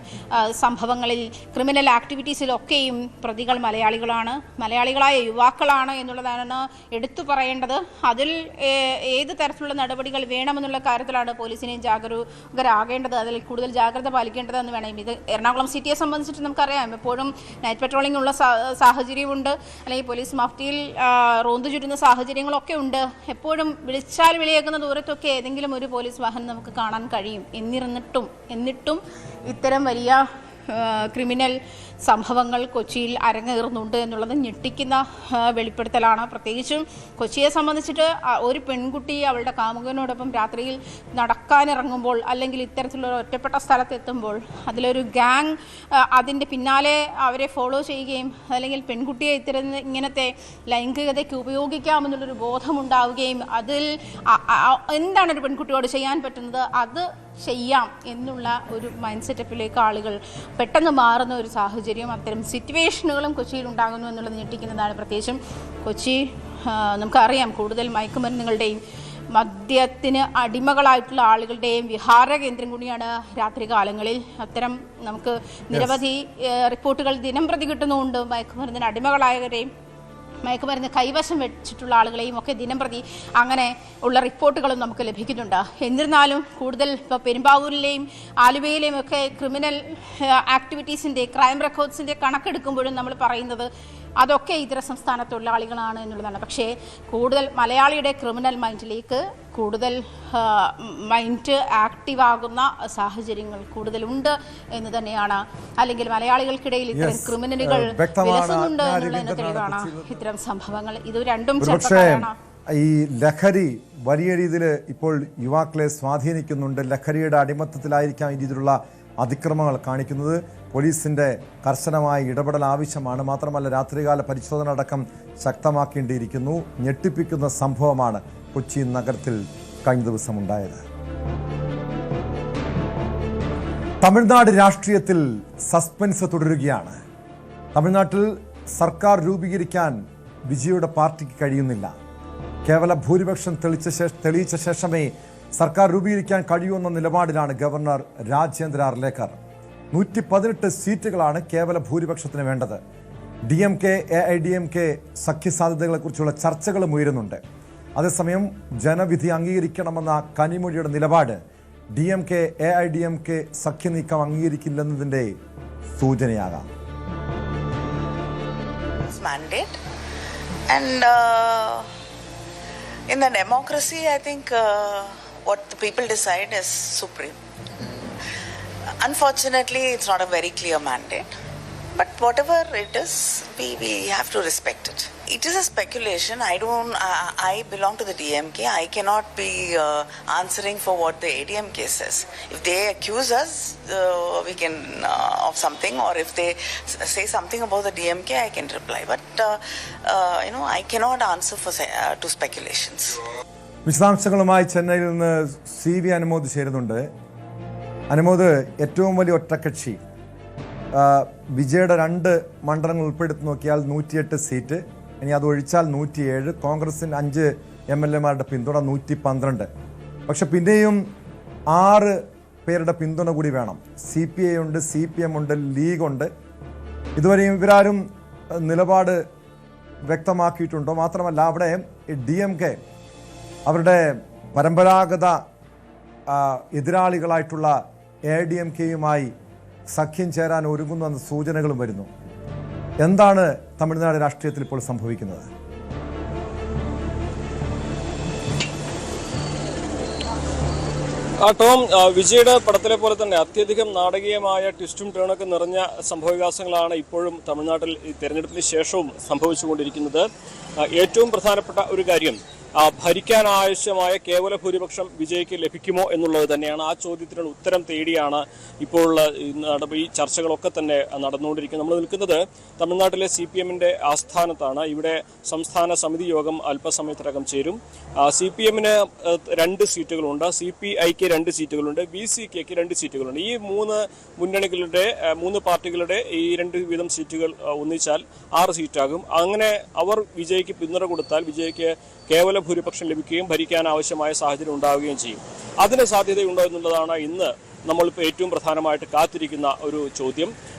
സംഭവങ്ങളിൽ ക്രിമിനൽ ആക്ടിവിറ്റീസിലൊക്കെയും പ്രതികൾ മലയാളികളാണ്, മലയാളികളായ യുവാക്കളാണ് എന്നുള്ളതാണ് എടുത്തു പറയേണ്ടത്. അതിൽ ഏത് തരത്തിലുള്ള നടപടികൾ വേണമെന്നുള്ള കാര്യത്തിലാണ് പോലീസിനെ ജാഗരൂകരാകേണ്ടത്, അതിൽ കൂടുതൽ ജാഗ്രത പാലിക്കേണ്ടതെന്ന് വേണം. ഇത് എറണാകുളം സിറ്റിയെ സംബന്ധിച്ചിട്ട് നമുക്കറിയാം, എപ്പോഴും നൈറ്റ് പെട്രോളിംഗ് ഉള്ള സാഹചര്യമുണ്ട്, അല്ലെങ്കിൽ പോലീസ് മഫ്തിയിൽ റോന്തു ചുറ്റുന്ന സാഹചര്യങ്ങളൊക്കെ ഉണ്ട്. എപ്പോഴും വിളിച്ചാൽ വിളിയേക്കുന്ന ദൂരത്തൊക്കെ ഏതെങ്കിലും ഒരു പോലീസ് വാഹനം നമുക്ക് കാണാൻ കഴിയും. എന്നിട്ടും ഇത്തരം വലിയ ക്രിമിനൽ സംഭവങ്ങൾ കൊച്ചിയിൽ അരങ്ങേറുന്നുണ്ട് എന്നുള്ളത് ഞെട്ടിക്കുന്ന വെളിപ്പെടുത്തലാണ്. പ്രത്യേകിച്ചും കൊച്ചിയെ സംബന്ധിച്ചിട്ട് ഒരു പെൺകുട്ടി അവളുടെ കാമുകനോടൊപ്പം രാത്രിയിൽ നടക്കാനിറങ്ങുമ്പോൾ അല്ലെങ്കിൽ ഇത്തരത്തിലുള്ള ഒറ്റപ്പെട്ട സ്ഥലത്തെത്തുമ്പോൾ അതിലൊരു ഗ്യാങ് അതിൻ്റെ പിന്നാലെ അവരെ ഫോളോ ചെയ്യുകയും അല്ലെങ്കിൽ പെൺകുട്ടിയെ ഇങ്ങനത്തെ ലൈംഗികതയ്ക്ക് ഉപയോഗിക്കാമെന്നുള്ളൊരു ബോധമുണ്ടാവുകയും അതിൽ എന്താണ് ഒരു പെൺകുട്ടിയോട് ചെയ്യാൻ പറ്റുന്നത് അത് ചെയ്യാം എന്നുള്ള ഒരു മൈൻഡ് സെറ്റപ്പിലേക്ക് ആളുകൾ പെട്ടെന്ന് മാറുന്ന ഒരു സാഹചര്യം, അത്തരം സിറ്റുവേഷനുകളും കൊച്ചിയിൽ ഉണ്ടാകുന്നു എന്നുള്ളത് ഞെട്ടിക്കുന്നതാണ്. പ്രത്യേകിച്ചും കൊച്ചി നമുക്കറിയാം കൂടുതൽ മയക്കുമരുന്നുകളുടെയും മദ്യത്തിന് അടിമകളായിട്ടുള്ള ആളുകളുടെയും വിഹാര കേന്ദ്രം കൂടിയാണ് രാത്രി കാലങ്ങളിൽ. അത്തരം നമുക്ക് നിരവധി റിപ്പോർട്ടുകൾ ദിനം പ്രതി കിട്ടുന്നുമുണ്ട്. മയക്കുമരുന്നിന് അടിമകളായവരെയും മയക്കുമരുന്ന് കൈവശം വെച്ചിട്ടുള്ള ആളുകളെയും ഒക്കെ ദിനം പ്രതി അങ്ങനെ ഉള്ള റിപ്പോർട്ടുകളും നമുക്ക് ലഭിക്കുന്നുണ്ട്. എന്നിരുന്നാലും കൂടുതൽ ഇപ്പോൾ പെരുമ്പാവൂരിലെയും ആലുവയിലെയും ഒക്കെ ക്രിമിനൽ ആക്ടിവിറ്റീസിൻ്റെ ക്രൈം റെക്കോർഡ്സിൻ്റെ കണക്കെടുക്കുമ്പോഴും നമ്മൾ പറയുന്നത് അതൊക്കെ ഇതര സംസ്ഥാന തൊഴിലാളികളാണ് എന്നുള്ളതാണ്. പക്ഷേ കൂടുതൽ മലയാളിയുടെ ക്രിമിനൽ മൈൻഡിലേക്ക് കൂടുതൽ മൈൻഡ് ആക്റ്റീവാകുന്ന സാഹചര്യങ്ങൾ കൂടുതലുണ്ട് എന്ന് തന്നെയാണ്, അല്ലെങ്കിൽ മലയാളികൾക്കിടയിൽ ഇത്തരം ക്രിമിനലുകൾ വിലസുന്നുണ്ട് എന്നുള്ളതിന് തെളിവാണ് ഇത്തരം സംഭവങ്ങൾ. ഇത് രണ്ടും ചെറുപ്പക്കാരാണ്. ഈ ലഹരി വലിയ രീതിയിൽ ഇപ്പോൾ യുവാക്കളെ സ്വാധീനിക്കുന്നുണ്ട്. ലഹരിയുടെ അടിമത്തത്തിലായിരിക്കാം ഈ രീതിയിലുള്ള അതിക്രമങ്ങൾ കാണിക്കുന്നത്. പോലീസിൻ്റെ കർശനമായ ഇടപെടൽ ആവശ്യമാണ്. മാത്രമല്ല രാത്രികാല പരിശോധന അടക്കം ശക്തമാക്കേണ്ടിയിരിക്കുന്നു. ഞെട്ടിപ്പിക്കുന്ന സംഭവമാണ് കൊച്ചി നഗരത്തിൽ കഴിഞ്ഞ ദിവസം ഉണ്ടായത്. തമിഴ്നാട് രാഷ്ട്രീയത്തിൽ സസ്പെൻസ് തുടരുകയാണ്. തമിഴ്നാട്ടിൽ സർക്കാർ രൂപീകരിക്കാൻ വിജയുടെ പാർട്ടിക്ക് കഴിയുന്നില്ല. കേവല ഭൂരിപക്ഷം തെളിയിച്ച ശേഷമേ സർക്കാർ രൂപീകരിക്കാൻ കഴിയുമെന്ന നിലപാടിലാണ് ഗവർണർ രാജേന്ദ്ര അർലേക്കർ. 118 സീറ്റുകളാണ് കേവല ഭൂരിപക്ഷത്തിന് വേണ്ടത്. DMK AIDMK സഖ്യസാധ്യതകളെക്കുറിച്ചുള്ള ചർച്ചകളും ഉയരുന്നുണ്ട്. അതേസമയം ജനവിധി അംഗീകരിക്കണമെന്ന കനിമൊഴിയുടെ നിലപാട് DMK AIDMK സഖ്യനീക്കം അംഗീകരിക്കില്ലെന്നതിൻ്റെ സൂചനയാകാം. In the democracy, I think what the people decide is supreme. Unfortunately, it's not a very clear mandate. But whatever it is, we have to respect it. It is a speculation. I belong to the DMK. I cannot be answering for what the ADMK says. If they accuse us, we can of something, or if they say something about the DMK, I can reply. But I cannot answer to speculations. വിശദാംശങ്ങളുമായി ചെന്നൈയിൽ നിന്ന് CV Anumod ചേരുന്നുണ്ട്. അനുമോദ്, ഏറ്റവും വലിയ ഒറ്റക്കക്ഷി വിജയുടെ 2 മണ്ഡലങ്ങൾ ഉൾപ്പെടുത്തി നോക്കിയാൽ 108 സീറ്റ്, ഇനി അതൊഴിച്ചാൽ 107, കോൺഗ്രസിന് 5 MLA-മാരുടെ പിന്തുണ 112. പക്ഷെ പിന്നെയും 6 പേരുടെ പിന്തുണ കൂടി വേണം. CPI ഉണ്ട്, CPM ഉണ്ട്, ലീഗുണ്ട്. ഇതുവരെയും ഇവരാരും നിലപാട് വ്യക്തമാക്കിയിട്ടുണ്ടോ? മാത്രമല്ല അവിടെ DMK അവരുടെ പരമ്പരാഗത എതിരാളികളായിട്ടുള്ള ADMK-യുമായി സഖ്യം ചേരാൻ ഒരുങ്ങുന്നുവെന്ന സൂചനകളും വരുന്നു. എന്താണ് തമിഴ്നാട് രാഷ്ട്രീയത്തിൽ ഇപ്പോൾ സംഭവിക്കുന്നത്? ടോം, വിജയുടെ പടത്തിലെ പോലെ തന്നെ അത്യധികം നാടകീയമായ ട്വിസ്റ്റും ടേണൊക്കെ നിറഞ്ഞ സംഭവവികാസങ്ങളാണ് ഇപ്പോഴും തമിഴ്നാട്ടിൽ തെരഞ്ഞെടുപ്പിന് ശേഷവും സംഭവിച്ചുകൊണ്ടിരിക്കുന്നത്. ഏറ്റവും പ്രധാനപ്പെട്ട ഒരു കാര്യം, ഭരിക്കാൻ ആവശ്യമായ കേവല ഭൂരിപക്ഷം വിജയ്ക്ക് ലഭിക്കുമോ എന്നുള്ളത് തന്നെയാണ്. ആ ചോദ്യത്തിനുള്ള ഉത്തരം തേടിയാണ് ഇപ്പോൾ ഈ ചർച്ചകളൊക്കെ തന്നെ നടന്നുകൊണ്ടിരിക്കുന്നത്. നമ്മൾ നിൽക്കുന്നത് തമിഴ്നാട്ടിലെ CPM-ന്റെ ആസ്ഥാനത്താണ്. ഇവിടെ സംസ്ഥാന സമിതി യോഗം അല്പസമയത്തിനകം ചേരും. CPM-ന് 2 സീറ്റുകളുണ്ട്, CPI-ക്ക് 2 സീറ്റുകളുണ്ട്, VCK-ക്ക് 2 സീറ്റുകളുണ്ട്. ഈ 3 മുന്നണികളുടെ 3 പാർട്ടികളുടെ ഈ 2 വീതം സീറ്റുകൾ ഒന്നിച്ചാൽ 6 സീറ്റാകും. അങ്ങനെ അവർ വിജയ്ക്ക് പിന്തുണ കൊടുത്താൽ വിജയ്ക്ക് കേവല ഭൂരിപക്ഷം ലഭിക്കുകയും ഭരിക്കാൻ ആവശ്യമായ സാഹചര്യം ഉണ്ടാവുകയും ചെയ്യും. അതിന് സാധ്യതയുണ്ടോ എന്നുള്ളതാണ് ഇന്ന് നമ്മളിപ്പോൾ ഏറ്റവും പ്രധാനമായിട്ട് കാത്തിരിക്കുന്ന ഒരു ചോദ്യം.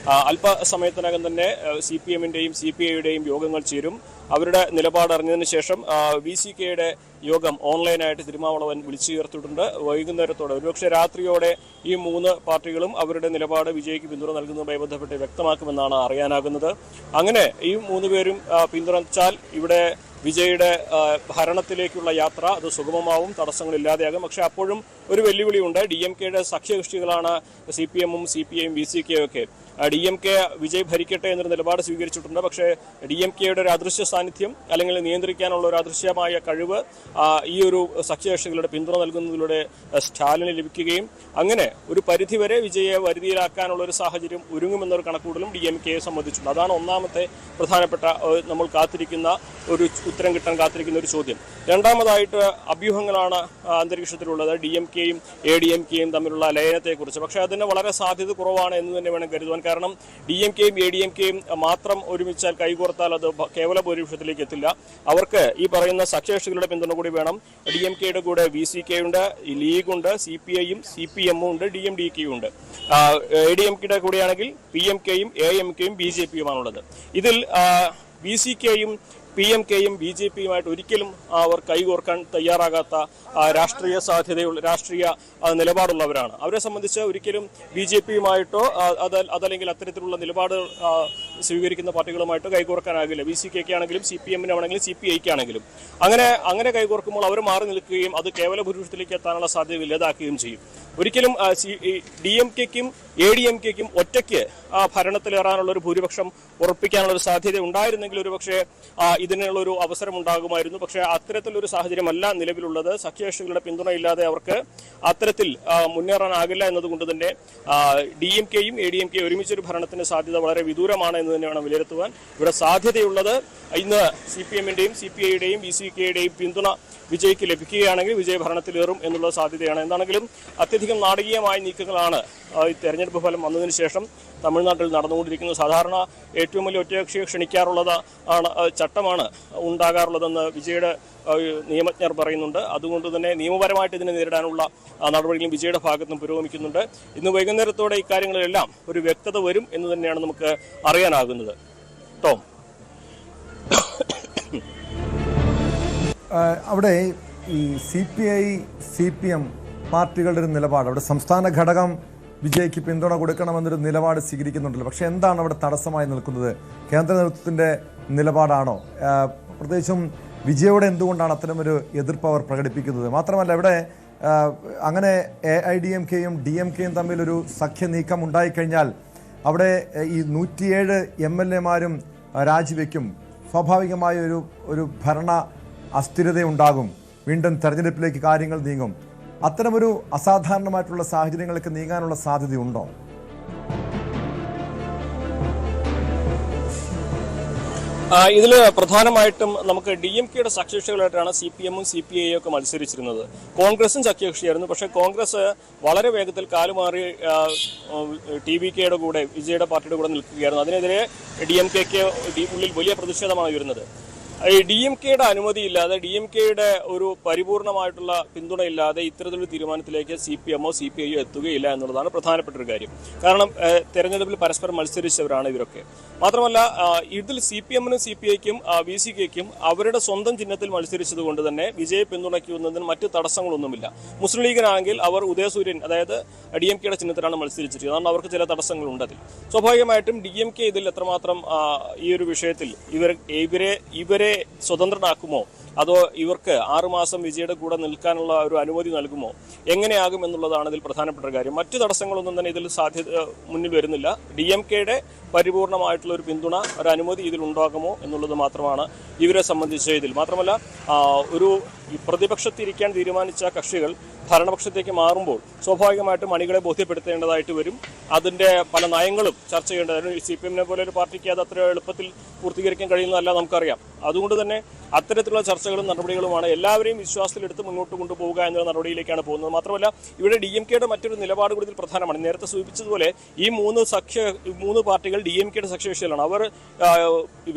അല്പസമയത്തിനകം തന്നെ CPM-ന്റെയും CPI-യുടെയും യോഗങ്ങൾ ചേരും. അവരുടെ നിലപാട് അറിഞ്ഞതിന് ശേഷം VCK-യുടെ യോഗം ഓൺലൈനായിട്ട് തിരുമാവളവൻ വിളിച്ചു ചേർത്തിട്ടുണ്ട്. വൈകുന്നേരത്തോടെ, ഒരുപക്ഷെ രാത്രിയോടെ ഈ 3 പാർട്ടികളും അവരുടെ നിലപാട് വിജയ്ക്ക് പിന്തുണ നൽകുന്നതുമായി ബന്ധപ്പെട്ട് വ്യക്തമാക്കുമെന്നാണ് അറിയാനാകുന്നത്. അങ്ങനെ ഈ 3 പേരും പിന്തുണച്ചാൽ ഇവിടെ വിജയുടെ ഭരണത്തിലേക്കുള്ള യാത്ര അത് സുഗമമാവും, തടസ്സങ്ങളില്ലാതെയാകും. പക്ഷെ അപ്പോഴും ഒരു വെല്ലുവിളിയുണ്ട്. DMK-യുടെ സഖ്യകക്ഷികളാണ് CPM-ഉം CPI-യും VCK-യും ഒക്കെ. DMK വിജയ് ഭരിക്കട്ടെ എന്നൊരു നിലപാട് സ്വീകരിച്ചിട്ടുണ്ട്. പക്ഷേ DMK-യുടെ ഒരു അദൃശ്യ സാന്നിധ്യം അല്ലെങ്കിൽ നിയന്ത്രിക്കാനുള്ള ഒരു അദൃശ്യമായ കഴിവ് ഈ ഒരു സഖ്യകക്ഷികളുടെ പിന്തുണ നൽകുന്നതിലൂടെ സ്റ്റാലിന് ലഭിക്കുകയും അങ്ങനെ ഒരു പരിധിവരെ വിജയെ വരുതിയിലാക്കാനുള്ള ഒരു സാഹചര്യം ഒരുങ്ങുമെന്നൊരു കണക്കുകൂടലും DMK-യെ സംബന്ധിച്ചിട്ടുണ്ട്. അതാണ് ഒന്നാമത്തെ പ്രധാനപ്പെട്ട നമ്മൾ കാത്തിരിക്കുന്ന ഒരു ഉത്തരം കിട്ടാൻ കാത്തിരിക്കുന്ന ഒരു ചോദ്യം. രണ്ടാമതായിട്ട് അഭ്യൂഹങ്ങളാണ് അന്തരീക്ഷത്തിലുള്ളത് DMK-യും ADMK-യും തമ്മിലുള്ള ലയനത്തെക്കുറിച്ച്. പക്ഷേ അതിന് വളരെ സാധ്യത കുറവാണ് എന്ന് തന്നെ വേണം കരുതുവാൻ. കാരണം DMK-യും ADMK-യും മാത്രം ഒരുമിച്ചാൽ കൈകോർത്താൽ അത് കേവല ഭൂരിപക്ഷത്തിലേക്ക് എത്തില്ല. അവർക്ക് ഈ പറയുന്ന സഖ്യകക്ഷികളുടെ പിന്തുണ കൂടി വേണം. DMK-യുടെ കൂടെ VCK-യുണ്ട്, ലീഗുണ്ട്, CPI-യും CPM-ഉം ഉണ്ട്, DMDK-യും ഉണ്ട്. ADMK-യുടെ കൂടെയാണെങ്കിൽ PMK-യും AMK-യും BJP-യുമാണുള്ളത്. ഇതിൽ VCK-യും PMK-യും BJP-യുമായിട്ട് ഒരിക്കലും അവർ കൈകോർക്കാൻ തയ്യാറാകാത്ത രാഷ്ട്രീയ സാധ്യതയുള്ള രാഷ്ട്രീയ നിലപാടുള്ളവരാണ്. അവരെ സംബന്ധിച്ച് ഒരിക്കലും BJP-യുമായിട്ടോ അതല്ലെങ്കിൽ അത്തരത്തിലുള്ള നിലപാട് സ്വീകരിക്കുന്ന പാർട്ടികളുമായിട്ടോ കൈകോർക്കാനാകില്ല. VCK-ക്ക് ആണെങ്കിലും CPM-നാണെങ്കിലും CPI-ക്ക് ആണെങ്കിലും അങ്ങനെ കൈകോർക്കുമ്പോൾ അവർ മാറി നിൽക്കുകയും അത് കേവല ഭൂരിപക്ഷത്തിലേക്ക് എത്താനുള്ള സാധ്യത ഇല്ലാതാക്കുകയും ചെയ്യും. ഒരിക്കലും DMK-ക്കും ADMK-ക്കും ഒറ്റയ്ക്ക് ഭരണത്തിലേറാനുള്ള ഒരു ഭൂരിപക്ഷം ഉറപ്പിക്കാനുള്ള ഒരു സാധ്യത ഉണ്ടായിരുന്നെങ്കിൽ ഒരുപക്ഷെ ഇതിനുള്ള ഒരു അവസരം ഉണ്ടാകുമായിരുന്നു. പക്ഷേ അത്തരത്തിലൊരു സാഹചര്യമല്ല നിലവിലുള്ളത്. സഖ്യകക്ഷികളുടെ പിന്തുണയില്ലാതെ അവർക്ക് അത്തരത്തിൽ മുന്നേറാനാകില്ല എന്നതുകൊണ്ട് തന്നെ DMK-യും ADMK-യും ഒരുമിച്ചൊരു ഭരണത്തിന് സാധ്യത വളരെ വിദൂരമാണ് എന്ന് തന്നെ വേണം വിലയിരുത്തുവാൻ. ഇവിടെ സാധ്യതയുള്ളത് ഇന്ന് CPM-ന്റെയും CPI-യുടെയും VCK-യുടെയും പിന്തുണ വിജയ്ക്ക് ലഭിക്കുകയാണെങ്കിൽ വിജയ് ഭരണത്തിലേറും എന്നുള്ള സാധ്യതയാണ്. എന്താണെങ്കിലും അത്യധികം നാടകീയമായ നീക്കങ്ങളാണ് ഈ തെരഞ്ഞെടുപ്പ് ഫലം വന്നതിന് ശേഷം തമിഴ്നാട്ടിൽ നടന്നുകൊണ്ടിരിക്കുന്നത്. സാധാരണ ഏറ്റവും വലിയ ഒറ്റകക്ഷിയെ ചട്ടമാണ് ഉണ്ടാകാറുള്ളതെന്ന് വിജയുടെ നിയമജ്ഞർ പറയുന്നുണ്ട്. അതുകൊണ്ട് തന്നെ നിയമപരമായിട്ട് ഇതിനെ നേരിടാനുള്ള നടപടികളും വിജയുടെ ഭാഗത്തുനിന്ന് പുരോഗമിക്കുന്നുണ്ട്. ഇന്ന് വൈകുന്നേരത്തോടെ ഇക്കാര്യങ്ങളിലെല്ലാം ഒരു വ്യക്തത വരും എന്ന് തന്നെയാണ് നമുക്ക് അറിയാനാകുന്നത്. ടോം, അവിടെ ഈ CPI CPM പാർട്ടികളുടെ ഒരു നിലപാട്, അവിടെ സംസ്ഥാന ഘടകം വിജയ്ക്ക് പിന്തുണ കൊടുക്കണമെന്നൊരു നിലപാട് സ്വീകരിക്കുന്നുണ്ടല്ലോ. പക്ഷെ എന്താണ് അവിടെ തടസ്സമായി നിൽക്കുന്നത്? കേന്ദ്ര നേതൃത്വത്തിൻ്റെ നിലപാടാണോ? പ്രത്യേകിച്ചും വിജയോടെ എന്തുകൊണ്ടാണ് അത്തരമൊരു എതിർപ്പ് അവർ പ്രകടിപ്പിക്കുന്നത്? മാത്രമല്ല ഇവിടെ അങ്ങനെ AIDMK-യും DMK-യും തമ്മിലൊരു സഖ്യ നീക്കം ഉണ്ടായിക്കഴിഞ്ഞാൽ അവിടെ ഈ 107 MLA-മാരും രാജിവെക്കും. സ്വാഭാവികമായ ഒരു ഭരണ അസ്ഥിരതയുണ്ടാകും. വീണ്ടും തെരഞ്ഞെടുപ്പിലേക്ക് കാര്യങ്ങൾ നീങ്ങും. അത്തരമൊരു അസാധാരണമായിട്ടുള്ള സാഹചര്യങ്ങൾക്ക് നീങ്ങാനുള്ള സാധ്യതയുണ്ടോ? ഇതിൽ പ്രധാനമായിട്ടും നമുക്ക് DMK-യുടെ സഖ്യകക്ഷികളായിട്ടാണ് CPM-ഉം CPI ഒക്കെ മത്സരിച്ചിരുന്നത്. കോൺഗ്രസും സഖ്യകക്ഷിയായിരുന്നു. പക്ഷേ കോൺഗ്രസ് വളരെ വേഗത്തിൽ കാലുമാറി TVK-യുടെ കൂടെ, വിജയുടെ പാർട്ടിയുടെ കൂടെ നിൽക്കുകയായിരുന്നു. അതിനെതിരെ DMK-ക്ക് ഉള്ളിൽ വലിയ പ്രതിഷേധമാണ് വരുന്നത്. ഈ DMK-യുടെ അനുമതിയില്ലാതെ, DMK-യുടെ ഒരു പരിപൂർണമായിട്ടുള്ള പിന്തുണയില്ലാതെ ഇത്തരത്തിലൊരു തീരുമാനത്തിലേക്ക് CPM-ഓ CPI-യോ എത്തുകയില്ല എന്നുള്ളതാണ് പ്രധാനപ്പെട്ട ഒരു കാര്യം. കാരണം തെരഞ്ഞെടുപ്പിൽ പരസ്പരം മത്സരിച്ചവരാണ് ഇവരൊക്കെ. മാത്രമല്ല, ഇതിൽ CPM-നും CPI-ക്കും VCK-ക്കും അവരുടെ സ്വന്തം ചിഹ്നത്തിൽ മത്സരിച്ചത് കൊണ്ട് തന്നെ വിജയെ പിന്തുണയ്ക്കുന്നതിന് മറ്റ് തടസ്സങ്ങളൊന്നുമില്ല. മുസ്ലിം ലീഗിനാണെങ്കിൽ അവർ ഉദയസൂര്യൻ, അതായത് DMK-യുടെ ചിഹ്നത്തിലാണ് മത്സരിച്ചിരിക്കുന്നത്. അതുകൊണ്ട് അവർക്ക് ചില തടസ്സങ്ങളുണ്ട് അതിൽ. സ്വാഭാവികമായിട്ടും DMK ഇതിൽ എത്രമാത്രം ഈ ഒരു വിഷയത്തിൽ ഇവരെ സ്വതന്ത്രനാക്കുമോ, അതോ ഇവർക്ക് 6 മാസം വിജയുടെ കൂടെ നിൽക്കാനുള്ള ഒരു അനുമതി നൽകുമോ, എങ്ങനെയാകും എന്നുള്ളതാണ് ഇതിൽ പ്രധാനപ്പെട്ട കാര്യം. മറ്റു തടസ്സങ്ങളൊന്നും തന്നെ ഇതിൽ മുന്നിൽ വരുന്നില്ല. DMK-യുടെ പരിപൂർണമായിട്ടുള്ള ഒരു പിന്തുണ, ഒരു അനുമതി ഇതിൽ ഉണ്ടാകുമോ എന്നുള്ളത് മാത്രമാണ് ഇവരെ സംബന്ധിച്ച് ഇതിൽ. മാത്രമല്ല, ഒരു പ്രതിപക്ഷത്തിരിക്കാൻ തീരുമാനിച്ച കക്ഷികൾ ഭരണപക്ഷത്തേക്ക് മാറുമ്പോൾ സ്വാഭാവികമായിട്ടും അണികളെ ബോധ്യപ്പെടുത്തേണ്ടതായിട്ട് വരും. അതിൻ്റെ പല നയങ്ങളും ചർച്ച ചെയ്യേണ്ടത്. CPM-നെ പോലെ ഒരു പാർട്ടിക്ക് അത് അത്ര എളുപ്പത്തിൽ പൂർത്തീകരിക്കാൻ കഴിയുന്നതല്ല, നമുക്കറിയാം. അതുകൊണ്ട് തന്നെ അത്തരത്തിലുള്ള ചർച്ചകളും നടപടികളുമാണ് എല്ലാവരെയും വിശ്വാസത്തിലെടുത്ത് മുന്നോട്ട് കൊണ്ടുപോവുക എന്ന നടപടിയിലേക്കാണ് പോകുന്നത്. മാത്രമല്ല, ഇവിടെ DMK-യുടെ മറ്റൊരു നിലപാട് കൂടി ഇതിൽ പ്രധാനമാണ്. നേരത്തെ സൂചിപ്പിച്ചതുപോലെ ഈ മൂന്ന് പാർട്ടികൾ DMK-യുടെ സഖ്യകക്ഷികളാണ്. അവർ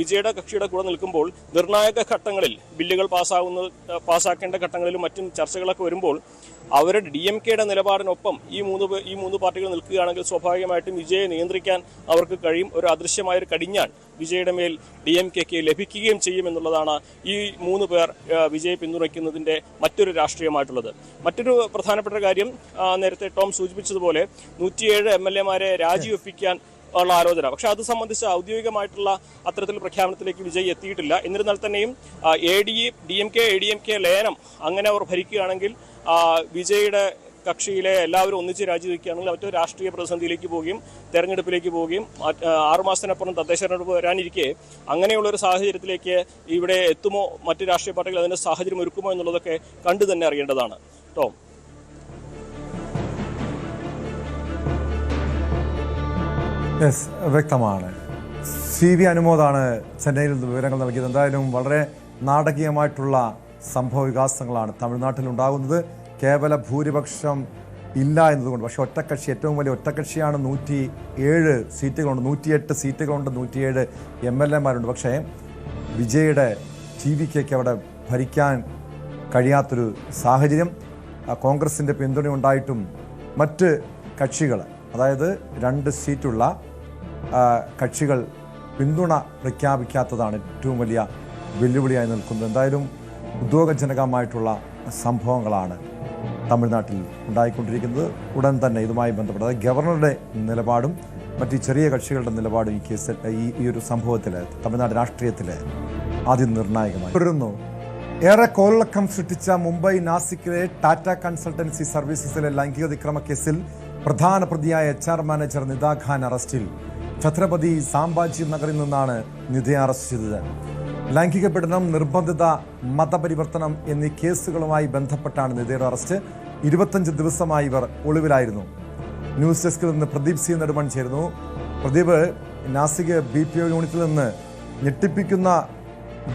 വിജയുടെ കക്ഷിയുടെ കൂടെ നിൽക്കുമ്പോൾ നിർണായക ഘട്ടങ്ങളിൽ ബില്ലുകൾ പാസ്സാക്കേണ്ട ഘട്ടങ്ങളിലും മറ്റും ചർച്ചകളൊക്കെ വരുമ്പോൾ അവരുടെ DMK-യുടെ നിലപാടിനൊപ്പം ഈ മൂന്ന് പാർട്ടികൾ നിൽക്കുകയാണെങ്കിൽ സ്വാഭാവികമായിട്ടും വിജയെ നിയന്ത്രിക്കാൻ അവർക്ക് കഴിയും. ഒരു അദൃശ്യമായൊരു കടിഞ്ഞാൺ വിജയുടെ മേൽ DMK-ക്ക് ലഭിക്കുകയും ചെയ്യുമെന്നുള്ളതാണ് ഈ 3 പേർ വിജയെ പിന്തുണയ്ക്കുന്നതിൻ്റെ മറ്റൊരു രാഷ്ട്രീയമായിട്ടുള്ളത്. മറ്റൊരു പ്രധാനപ്പെട്ട കാര്യം, നേരത്തെ ടോം സൂചിപ്പിച്ചതുപോലെ 107 MLA-മാരെ രാജിവെപ്പിക്കാൻ ഉള്ള ആലോചന. പക്ഷെ അത് സംബന്ധിച്ച് ഔദ്യോഗികമായിട്ടുള്ള അത്തരത്തിൽ പ്രഖ്യാപനത്തിലേക്ക് വിജയ് എത്തിയിട്ടില്ല. എന്നിരുന്നാൽ തന്നെയും DMK ലയനം അങ്ങനെ അവർ ഭരിക്കുകയാണെങ്കിൽ വിജയുടെ കക്ഷിയിലെ എല്ലാവരും ഒന്നിച്ച് രാജിവെക്കുകയാണെങ്കിൽ മറ്റൊരു രാഷ്ട്രീയ പ്രതിസന്ധിയിലേക്ക് പോവുകയും തെരഞ്ഞെടുപ്പിലേക്ക് പോവുകയും 6 മാസത്തിനപ്പുറം തദ്ദേശ തെരഞ്ഞെടുപ്പ് വരാനിരിക്കെ അങ്ങനെയുള്ളൊരു സാഹചര്യത്തിലേക്ക് ഇവിടെ എത്തുമോ, മറ്റ് രാഷ്ട്രീയ പാർട്ടികൾ അതിൻ്റെ സാഹചര്യം ഒരുക്കുമോ എന്നുള്ളതൊക്കെ കണ്ടു തന്നെ അറിയേണ്ടതാണ്. ടോം. വ്യക്തമാണ്. CV അനുമോദാണ് ചെന്നൈയിൽ വിവരങ്ങൾ നൽകിയത്. എന്തായാലും വളരെ നാടകീയമായിട്ടുള്ള സംഭവ വികാസങ്ങളാണ് തമിഴ്നാട്ടിൽ ഉണ്ടാകുന്നത്. കേവല ഭൂരിപക്ഷം ഇല്ല എന്നതുകൊണ്ട്. പക്ഷേ ഒറ്റക്കക്ഷി, ഏറ്റവും വലിയ ഒറ്റക്കക്ഷിയാണ്. 107 സീറ്റുകളുണ്ട്, 108 സീറ്റുകളുണ്ട്, 107 MLA-മാരുണ്ട്. പക്ഷേ വിജയുടെ TVK-ക്ക് അവിടെ ഭരിക്കാൻ കഴിയാത്തൊരു സാഹചര്യം. കോൺഗ്രസിൻ്റെ പിന്തുണ ഉണ്ടായിട്ടും മറ്റ് കക്ഷികൾ, അതായത് 2 സീറ്റുള്ള കക്ഷികൾ പിന്തുണ പ്രഖ്യാപിക്കാത്തതാണ് ഏറ്റവും വലിയ വെല്ലുവിളിയായി നിൽക്കുന്നത്. എന്തായാലും ഉദ്യോഗജനകമായിട്ടുള്ള സംഭവങ്ങളാണ് തമിഴ്നാട്ടിൽ ഉണ്ടായിക്കൊണ്ടിരിക്കുന്നത്. ഉടൻ തന്നെ ഇതുമായി ബന്ധപ്പെട്ടത് ഗവർണറുടെ നിലപാടും മറ്റ് ചെറിയ കക്ഷികളുടെ നിലപാടും ഈ കേസിൽ, ഈ ഒരു സംഭവത്തിൽ തമിഴ്നാട് രാഷ്ട്രീയത്തിൽ ആദ്യം നിർണായകമായി തുടരുന്നു. ഏറെ കോളിളക്കം സൃഷ്ടിച്ച മുംബൈ നാസിക്കിലെ ടാറ്റ കൺസൾട്ടൻസി സർവീസസിലെ ലൈംഗിക അതിക്രമ കേസിൽ പ്രധാന പ്രതിയായ HR മാനേജർ നിത ഖാൻ അറസ്റ്റിൽ. ഛത്രപതി സാംബാജി നഗറിൽ നിന്നാണ് നിതയെ അറസ്റ്റ് ചെയ്തത്. ലൈംഗിക പീഡനം, നിർബന്ധിത മതപരിവർത്തനം എന്നീ കേസുകളുമായി ബന്ധപ്പെട്ടാണ് നിതയുടെ അറസ്റ്റ്. 25 ദിവസമായി ഇവർ ഒളിവിലായിരുന്നു. ന്യൂസ് ഡെസ്കിൽ നിന്ന് പ്രദീപ് C. നെടുമൺ ചേരുന്നു. പ്രദീപ്, നാസിക് BPO യൂണിറ്റിൽ നിന്ന് ഞെട്ടിപ്പിക്കുന്ന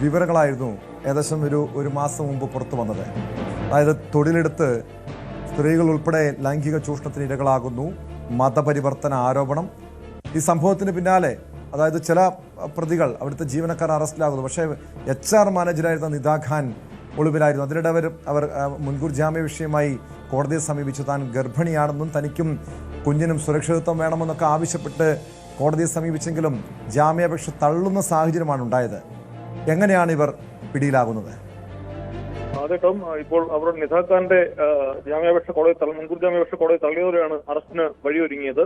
വിവരങ്ങളായിരുന്നു ഏകദേശം ഒരു മാസം മുമ്പ് പുറത്തു വന്നത്. അതായത് തൊഴിലെടുത്ത് സ്ത്രീകൾ ഉൾപ്പെടെ ലൈംഗിക ചൂഷണത്തിന് ഇരകളാകുന്നു, മതപരിവർത്തന ആരോപണം. ഈ സംഭവത്തിന് പിന്നാലെ അതായത് ചില പ്രതികൾ, അവിടുത്തെ ജീവനക്കാർ അറസ്റ്റിലാകുന്നു. പക്ഷേ HR മാനേജറായിരുന്ന നിത ഖാൻ ഒളിവിലായിരുന്നു. അതിനിടെ അവർ മുൻകൂർ ജാമ്യ വിഷയമായി കോടതിയെ സമീപിച്ചു. താൻ ഗർഭിണിയാണെന്നും തനിക്കും കുഞ്ഞിനും സുരക്ഷിതത്വം വേണമെന്നൊക്കെ ആവശ്യപ്പെട്ട് കോടതിയെ സമീപിച്ചെങ്കിലും ജാമ്യാപേക്ഷ തള്ളുന്ന സാഹചര്യമാണ് ഉണ്ടായത്. എങ്ങനെയാണ് ഇവർ പിടിയിലാകുന്നത്? അതെ ടോം, ഇപ്പോൾ അവർ നിത ഖാന്റെ ജാമ്യാപേക്ഷ കോടതി മുൻകൂർ ജാമ്യാപേക്ഷ കോടതി തള്ളിയതോടെയാണ് അറസ്റ്റിന് വഴിയൊരുങ്ങിയത്.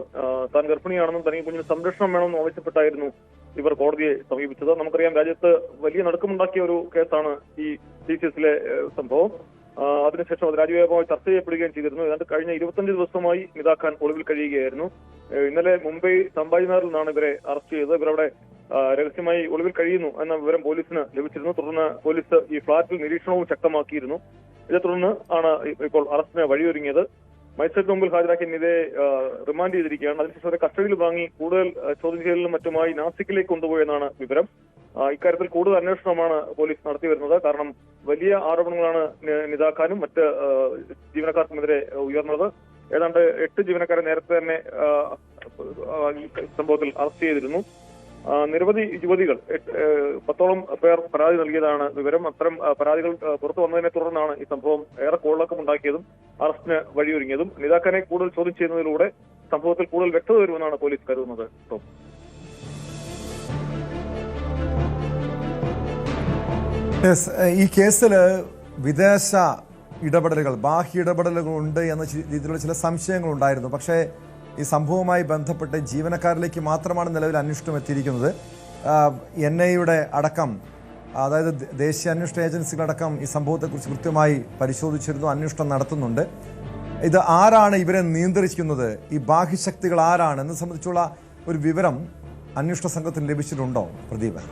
താൻ ഗർഭിണിയാണെന്നും തനിക്ക് കുഞ്ഞിന് സംരക്ഷണം വേണമെന്നും ആവശ്യപ്പെട്ടായിരുന്നു ഇവർ കോടതിയെ സമീപിച്ചത്. നമുക്കറിയാം, രാജ്യത്ത് വലിയ നടുക്കമുണ്ടാക്കിയ ഒരു കേസാണ് ഈ CCSലെ സംഭവം. അതിനുശേഷം അത് രാജ്യവ്യാപകമായി ചർച്ച ചെയ്യപ്പെടുകയും ചെയ്തിരുന്നു. ഏതാണ്ട് കഴിഞ്ഞ 25 ദിവസമായി നിദാ ഖാൻ ഒളിവിൽ കഴിയുകയായിരുന്നു. ഇന്നലെ മുംബൈ സംഭാജിനഗറിൽ നിന്നാണ് ഇവരെ അറസ്റ്റ് ചെയ്തത്. ഇവരവിടെ രഹസ്യമായി ഒളിവിൽ കഴിയുന്നു എന്ന വിവരം പോലീസിന് ലഭിച്ചിരുന്നു. തുടർന്ന് പോലീസ് ഈ ഫ്ളാറ്റിൽ നിരീക്ഷണവും ശക്തമാക്കിയിരുന്നു. ഇതേ തുടർന്ന് ആണ് ഇപ്പോൾ അറസ്റ്റിന് വഴിയൊരുങ്ങിയത്. മജിസ്ട്രേറ്റ് മുമ്പിൽ ഹാജരാക്കി നിതയെ റിമാൻഡ് ചെയ്തിരിക്കുകയാണ്. അതിനുശേഷം അവരെ കസ്റ്റഡിയിൽ വാങ്ങി കൂടുതൽ ചോദ്യം ചെയ്യലിനും മറ്റുമായി നാസിക്കിലേക്ക് കൊണ്ടുപോയെന്നാണ് വിവരം. ഇക്കാര്യത്തിൽ കൂടുതൽ അന്വേഷണമാണ് പോലീസ് നടത്തി വരുന്നത്. കാരണം വലിയ ആരോപണങ്ങളാണ് നിദാ ഖാനും മറ്റ് ജീവനക്കാർക്കുമെതിരെ ഉയർന്നത്. ഏതാണ്ട് 8 ജീവനക്കാരെ നേരത്തെ തന്നെ സംഭവത്തിൽ അറസ്റ്റ് ചെയ്തിരുന്നു. നിരവധി യുവതികൾ 10ഓളം പേർ പരാതി നൽകിയതാണ് വിവരം. അത്തരം പരാതികൾ പുറത്തു വന്നതിനെ തുടർന്നാണ് ഈ സംഭവം ഏറെ കോളിളക്കം ഉണ്ടാക്കിയതും അറസ്റ്റിന് വഴിയൊരുങ്ങിയതും. നിദാ ഖാനെ കൂടുതൽ ചോദ്യം ചെയ്യുന്നതിലൂടെ സംഭവത്തിൽ കൂടുതൽ വ്യക്തത വരുമെന്നാണ് പോലീസ് കരുതുന്നത്. ഈ കേസിൽ വിദേശ ഇടപെടലുകൾ, ബാഹ്യ ഇടപെടലുകൾ ഉണ്ട് എന്ന രീതിയിലുള്ള ചില സംശയങ്ങൾ ഉണ്ടായിരുന്നു. പക്ഷേ ഈ സംഭവവുമായി ബന്ധപ്പെട്ട് ജീവനക്കാരിലേക്ക് മാത്രമാണ് നിലവിൽ അന്വേഷണം എത്തിയിരിക്കുന്നത്. NIA അടക്കം, അതായത് ദേശീയ അന്വേഷണ ഏജൻസികളടക്കം ഈ സംഭവത്തെക്കുറിച്ച് കൃത്യമായി പരിശോധിച്ചിരുന്നു, അന്വേഷണം നടത്തുന്നുണ്ട്. ഇത് ആരാണ് ഇവരെ നിയന്ത്രിക്കുന്നത്, ഈ ബാഹ്യശക്തികൾ ആരാണ് എന്നെ സംബന്ധിച്ചുള്ള ഒരു വിവരം അന്വേഷണ സംഘത്തിന് ലഭിച്ചിട്ടുണ്ടോ പ്രദീപ്?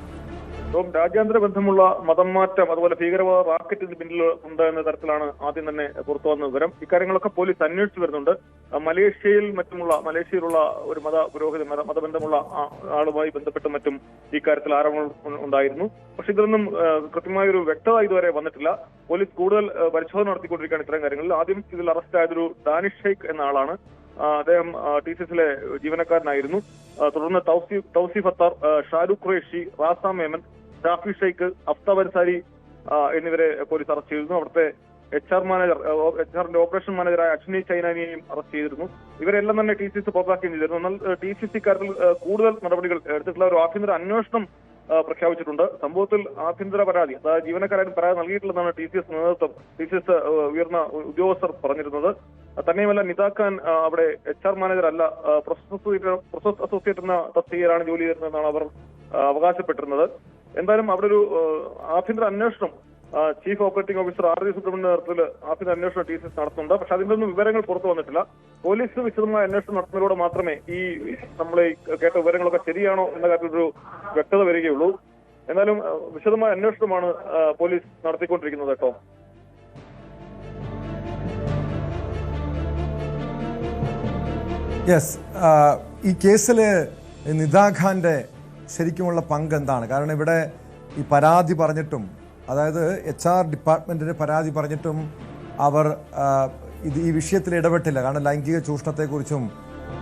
രാജ്യാന്തര ബന്ധമുള്ള മതം മാറ്റം, അതുപോലെ ഭീകരവാദ റാക്കറ്റിന് പിന്നിൽ ഉണ്ട് എന്ന തരത്തിലാണ് ആദ്യം തന്നെ പുറത്തു വന്ന വിവരം. ഇക്കാര്യങ്ങളൊക്കെ പോലീസ് അന്വേഷിച്ചു വരുന്നുണ്ട്. മലേഷ്യയിലുള്ള ഒരു മതബന്ധമുള്ള ആളുമായി ബന്ധപ്പെട്ട് മറ്റും ഇക്കാര്യത്തിൽ ആരോപണങ്ങൾ ഉണ്ടായിരുന്നു. പക്ഷെ ഇതിലൊന്നും കൃത്യമായ ഒരു വ്യക്തത ഇതുവരെ വന്നിട്ടില്ല. പോലീസ് കൂടുതൽ പരിശോധന നടത്തിക്കൊണ്ടിരിക്കുകയാണ് ഇത്തരം കാര്യങ്ങളിൽ. ആദ്യം ഇതിൽ അറസ്റ്റ് ആയതൊരു ദാനിഷ് ഷെയ്ഖ് എന്ന ആളാണ്. അദ്ദേഹം TCSലെ ജീവനക്കാരനായിരുന്നു. തുടർന്ന് തൗസീഫ് അത്താർ, ഷാരൂഖ് ഖുറേഷി, റാസ മേമൻ, ഷാഫി ഷെയ്ഖ്, അഫ്താബ് അൻസാരി എന്നിവരെ പോലീസ് അറസ്റ്റ് ചെയ്തിരുന്നു. അവിടുത്തെ HR-ന്റെ ഓപ്പറേഷൻ മാനേജറായ അശ്വിനി ചൈനാനിയെയും അറസ്റ്റ് ചെയ്തിരുന്നു. ഇവരെല്ലാം തന്നെ TCS പുറത്താക്കുകയും ചെയ്തിരുന്നു. എന്നാൽ TCS ഇക്കാര്യത്തിൽ കൂടുതൽ നടപടികൾ എടുത്തിട്ടുള്ള ഒരു ആഭ്യന്തര അന്വേഷണം പ്രഖ്യാപിച്ചിട്ടുണ്ട്. സംഭവത്തിൽ ആഭ്യന്തര പരാതി, അതായത് ജീവനക്കാരും പരാതി നൽകിയിട്ടില്ലെന്നാണ് TCS ഉയർന്ന ഉദ്യോഗസ്ഥർ പറഞ്ഞിരുന്നത്. തന്നെയുമല്ല, നിദാ ഖാൻ അവിടെ HR മാനേജർ അല്ല, പ്രോസസ് അസോസിയേറ്റ് എന്ന തസ്തികയിലാണ് ജോലി ചെയ്യുന്നതെന്നാണ് അവർ അവകാശപ്പെട്ടിരുന്നത്. എന്തായാലും അവിടെ ഒരു ആഭ്യന്തര അന്വേഷണം ചീഫ് ഓപ്പറേറ്റിംഗ് ഓഫീസർ RD സുബ്രഹ്മണ്യന്റെ നേതൃത്വത്തിൽ ആഭ്യന്തര അന്വേഷണം TCS നടത്തുന്നുണ്ട്. പക്ഷെ അതിന്റെ ഒന്നും വിവരങ്ങൾ പുറത്തു വന്നിട്ടില്ല. പോലീസ് വിശദമായ അന്വേഷണം നടത്തുന്നതിലൂടെ മാത്രമേ ഈ നമ്മളെ കേട്ട വിവരങ്ങളൊക്കെ ശരിയാണോ എന്ന കാര്യത്തിലൊരു വ്യക്തത വരികയുള്ളൂ. എന്നാലും വിശദമായ അന്വേഷണമാണ് പോലീസ് നടത്തിക്കൊണ്ടിരിക്കുന്നത് കേട്ടോ. ഈ കേസിൽ നിദാ ഖാന്റെ ശരിക്കുമുള്ള പങ്ക് എന്താണ്? കാരണം ഇവിടെ ഈ പരാതി പറഞ്ഞിട്ടും, അതായത് HR ഡിപ്പാർട്ട്മെന്റിന് പരാതി പറഞ്ഞിട്ടും അവർ ഈ വിഷയത്തിൽ ഇടപെട്ടില്ല. കാരണം ലൈംഗിക ചൂഷണത്തെക്കുറിച്ചും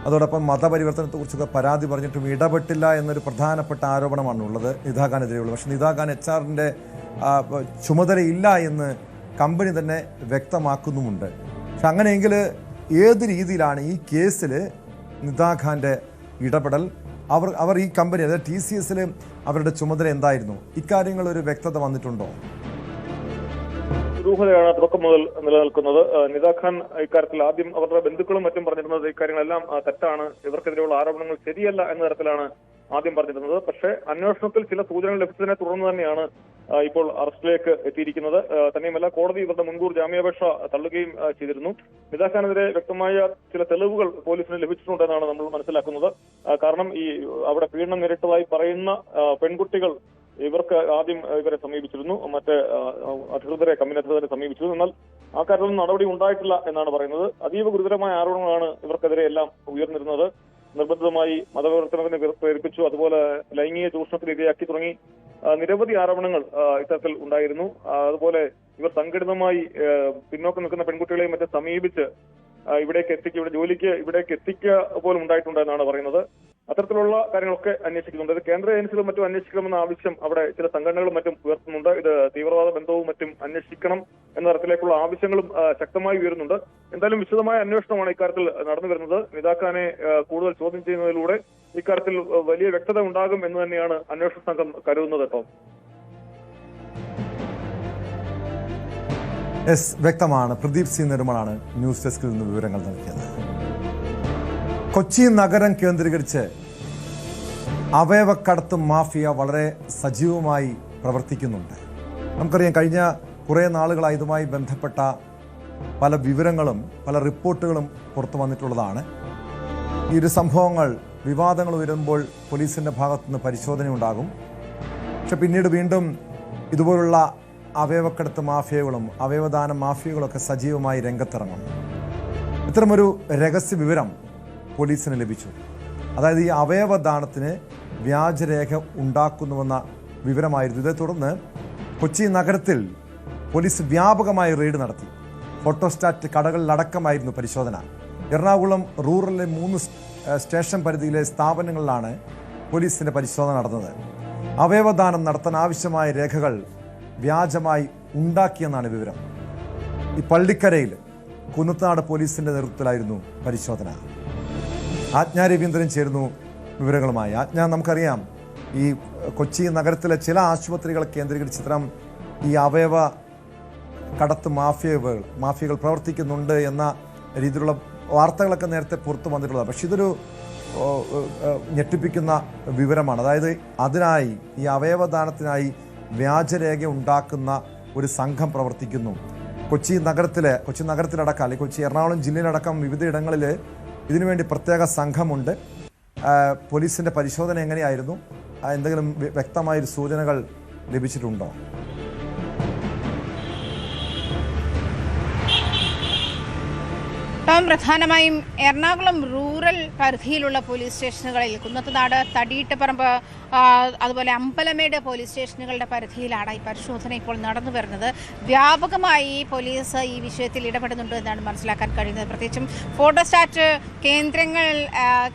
അതോടൊപ്പം മതപരിവർത്തനത്തെക്കുറിച്ചൊക്കെ പരാതി പറഞ്ഞിട്ടും ഇടപെട്ടില്ല എന്നൊരു പ്രധാനപ്പെട്ട ആരോപണമാണുള്ളത് നിദാ ഖാനെതിരെയുള്ളത്. പക്ഷേ നിദാ ഖാൻ HR-ന്റെ ചുമതലയില്ല എന്ന് കമ്പനി തന്നെ വ്യക്തമാക്കുന്നുമുണ്ട്. പക്ഷെ അങ്ങനെയെങ്കിൽ ഏത് രീതിയിലാണ് ഈ കേസിൽ നിദാ ഖാന്റെ ഇടപെടൽ? അവർ ഈ കമ്പനി, അതായത് TCSൽ അവരുടെ ചുമതല എന്തായിരുന്നു? ഇക്കാര്യങ്ങൾ ഒരു വ്യക്തത വന്നിട്ടുണ്ടോ? ദുരൂഹതയാണ് തുടക്കം മുതൽ നിലനിൽക്കുന്നത്. നിദാ ഖാൻ ഇക്കാര്യത്തിൽ ആദ്യം അവരുടെ ബന്ധുക്കളും മറ്റും പറഞ്ഞിരുന്നത് ഇക്കാര്യങ്ങളെല്ലാം തെറ്റാണ്, ഇവർക്കെതിരെയുള്ള ആരോപണങ്ങൾ ശരിയല്ല എന്ന തരത്തിലാണ് ആദ്യം പറഞ്ഞിരുന്നത്. പക്ഷേ അന്വേഷണത്തിൽ ചില സൂചനകൾ ലഭിച്ചതിനെ തുടർന്ന് തന്നെയാണ് ഇപ്പോൾ അറസ്റ്റിലേക്ക് എത്തിയിരിക്കുന്നത്. തന്നെയുമല്ല, കോടതി ഇവരുടെ മുൻകൂർ ജാമ്യാപേക്ഷ തള്ളുകയും ചെയ്തിരുന്നു. നിദാ ഖാനെതിരെ വ്യക്തമായ ചില തെളിവുകൾ പോലീസിന് ലഭിച്ചിട്ടുണ്ടെന്നാണ് നമ്മൾ മനസ്സിലാക്കുന്നത്. കാരണം ഈ അവിടെ പീഡനം നേരിട്ടതായി പറയുന്ന പെൺകുട്ടികൾ ഇവർക്ക് ആദ്യം ഇവരെ സമീപിച്ചിരുന്നു, മറ്റ് കമ്പനി അധികൃതരെ സമീപിച്ചിരുന്നു. എന്നാൽ ആ കാര്യത്തിലൊന്നും നടപടി ഉണ്ടായിട്ടില്ല എന്നാണ് പറയുന്നത്. അതീവ ഗുരുതരമായ ആരോപണങ്ങളാണ് ഇവർക്കെതിരെ എല്ലാം ഉയർന്നിരുന്നത്. നിർബന്ധിതമായി മതപരിവർത്തനത്തിന് പ്രേരിപ്പിച്ചു, അതുപോലെ ലൈംഗിക ചൂഷണത്തിന് ഇരയാക്കി തുടങ്ങി നിരവധി ആരോപണങ്ങൾ ഇത്തരത്തിൽ ഉണ്ടായിരുന്നു. അതുപോലെ ഇവർ സംഘടിതമായി പിന്നോക്കം നിൽക്കുന്ന പെൺകുട്ടികളെയും മറ്റും സമീപിച്ച് ജോലിക്ക് ഇവിടേക്ക് എത്തിക്കുക പോലും ഉണ്ടായിട്ടുണ്ടെന്നാണ് പറയുന്നത്. അത്തരത്തിലുള്ള കാര്യങ്ങളൊക്കെ അന്വേഷിക്കുന്നുണ്ട്. ഇത് കേന്ദ്ര ഏജൻസികളും മറ്റും അന്വേഷിക്കണമെന്ന ആവശ്യം അവിടെ ചില സംഘടനകളും മറ്റും ഉയർത്തുന്നുണ്ട്. ഇത് തീവ്രവാദ ബന്ധവും മറ്റും അന്വേഷിക്കണം എന്ന തരത്തിലേക്കുള്ള ആവശ്യങ്ങളും ശക്തമായി ഉയരുന്നുണ്ട്. എന്തായാലും വിശദമായ അന്വേഷണമാണ് ഇക്കാര്യത്തിൽ നടന്നു വരുന്നത്. നിദാ ഖാനെ കൂടുതൽ ചോദ്യം ചെയ്യുന്നതിലൂടെ ഇക്കാര്യത്തിൽ വലിയ വ്യക്തത ഉണ്ടാകും എന്ന് തന്നെയാണ് അന്വേഷണ സംഘം കരുതുന്നത് കേട്ടോ. വ്യക്തമാണ്. പ്രദീപ് സി നെടുമണാണ് ന്യൂസ് ഡെസ്കിൽ നിന്ന് വിവരങ്ങൾ നൽകിയത്. കൊച്ചി നഗരം കേന്ദ്രീകരിച്ച് അവയവക്കടത്ത് മാഫിയ വളരെ സജീവമായി പ്രവർത്തിക്കുന്നുണ്ട്. നമുക്കറിയാം, കഴിഞ്ഞ കുറേ നാളുകളായി ഇതുമായി ബന്ധപ്പെട്ട പല വിവരങ്ങളും പല റിപ്പോർട്ടുകളും പുറത്തു വന്നിട്ടുള്ളതാണ്. ഈ ഒരു സംഭവങ്ങൾ വിവാദങ്ങൾ വരുമ്പോൾ പോലീസിൻ്റെ ഭാഗത്തുനിന്ന് പരിശോധന ഉണ്ടാകും. പക്ഷെ പിന്നീട് വീണ്ടും ഇതുപോലുള്ള അവയവക്കടത്ത് മാഫിയകളും അവയവദാന മാഫിയകളൊക്കെ സജീവമായി രംഗത്തിറങ്ങും. ഇത്തരമൊരു രഹസ്യ വിവരം പോലീസിന് ലഭിച്ചു. അതായത് ഈ അവയവദാനത്തിന് വ്യാജരേഖ ഉണ്ടാക്കുന്നുവെന്ന വിവരമായിരുന്നു. ഇതേ തുടർന്ന് കൊച്ചി നഗരത്തിൽ പോലീസ് വ്യാപകമായി റെയ്ഡ് നടത്തി. ഫോട്ടോസ്റ്റാറ്റ് കടകളിലടക്കമായിരുന്നു പരിശോധന. എറണാകുളം റൂറലിലെ 3 സ്റ്റേഷൻ പരിധിയിലെ സ്ഥാപനങ്ങളിലാണ് പോലീസിൻ്റെ പരിശോധന നടന്നത്. അവയവദാനം നടത്താൻ ആവശ്യമായ രേഖകൾ വ്യാജമായി ഉണ്ടാക്കിയെന്നാണ് വിവരം. ഈ പള്ളിക്കരയിൽ കുന്നത്താട് പോലീസിൻ്റെ നേതൃത്വത്തിലായിരുന്നു പരിശോധന. ആജ്ഞ രവീന്ദ്രൻ ചേരുന്നു വിവരങ്ങളുമായി. ആജ്ഞ, നമുക്കറിയാം ഈ കൊച്ചി നഗരത്തിലെ ചില ആശുപത്രികളെ കേന്ദ്രീകരിച്ച് ഇത്തരം ഈ അവയവ കടത്ത് മാഫിയകൾ പ്രവർത്തിക്കുന്നുണ്ട് എന്ന രീതിയിലുള്ള വാർത്തകളൊക്കെ നേരത്തെ പുറത്തു വന്നിട്ടുള്ളതാണ്. പക്ഷെ ഇതൊരു ഞെട്ടിപ്പിക്കുന്ന വിവരമാണ്. അതായത് അതിനായി ഈ അവയവദാനത്തിനായി വ്യാജരേഖ ഉണ്ടാക്കുന്ന ഒരു സംഘം പ്രവർത്തിക്കുന്നു. കൊച്ചി നഗരത്തിലടക്കം അല്ലെങ്കിൽ കൊച്ചി എറണാകുളം ജില്ലയിലടക്കം വിവിധയിടങ്ങളിൽ ഇതിനുവേണ്ടി പ്രത്യേക സംഘമുണ്ട്. പോലീസിൻ്റെ പരിശോധന എങ്ങനെയായിരുന്നു? എന്തെങ്കിലും വ്യക്തമായൊരു സൂചനകൾ ലഭിച്ചിട്ടുണ്ടോ? പ്രധാനമായും എറണാകുളം റൂറൽ പരിധിയിലുള്ള പോലീസ് സ്റ്റേഷനുകളിൽ കുന്നത്തുനാട്, തടിയിട്ടപ്പറമ്പ്, അതുപോലെ അമ്പലമേട് പോലീസ് സ്റ്റേഷനുകളുടെ പരിധിയിലാണ് ഈ പരിശോധന ഇപ്പോൾ നടന്നു വരുന്നത്. വ്യാപകമായി പോലീസ് ഈ വിഷയത്തിൽ ഇടപെടുന്നുണ്ട് എന്നാണ് മനസ്സിലാക്കാൻ കഴിയുന്നത്. പ്രത്യേകിച്ചും ഫോട്ടോസ്റ്റാറ്റ് കേന്ദ്രങ്ങൾ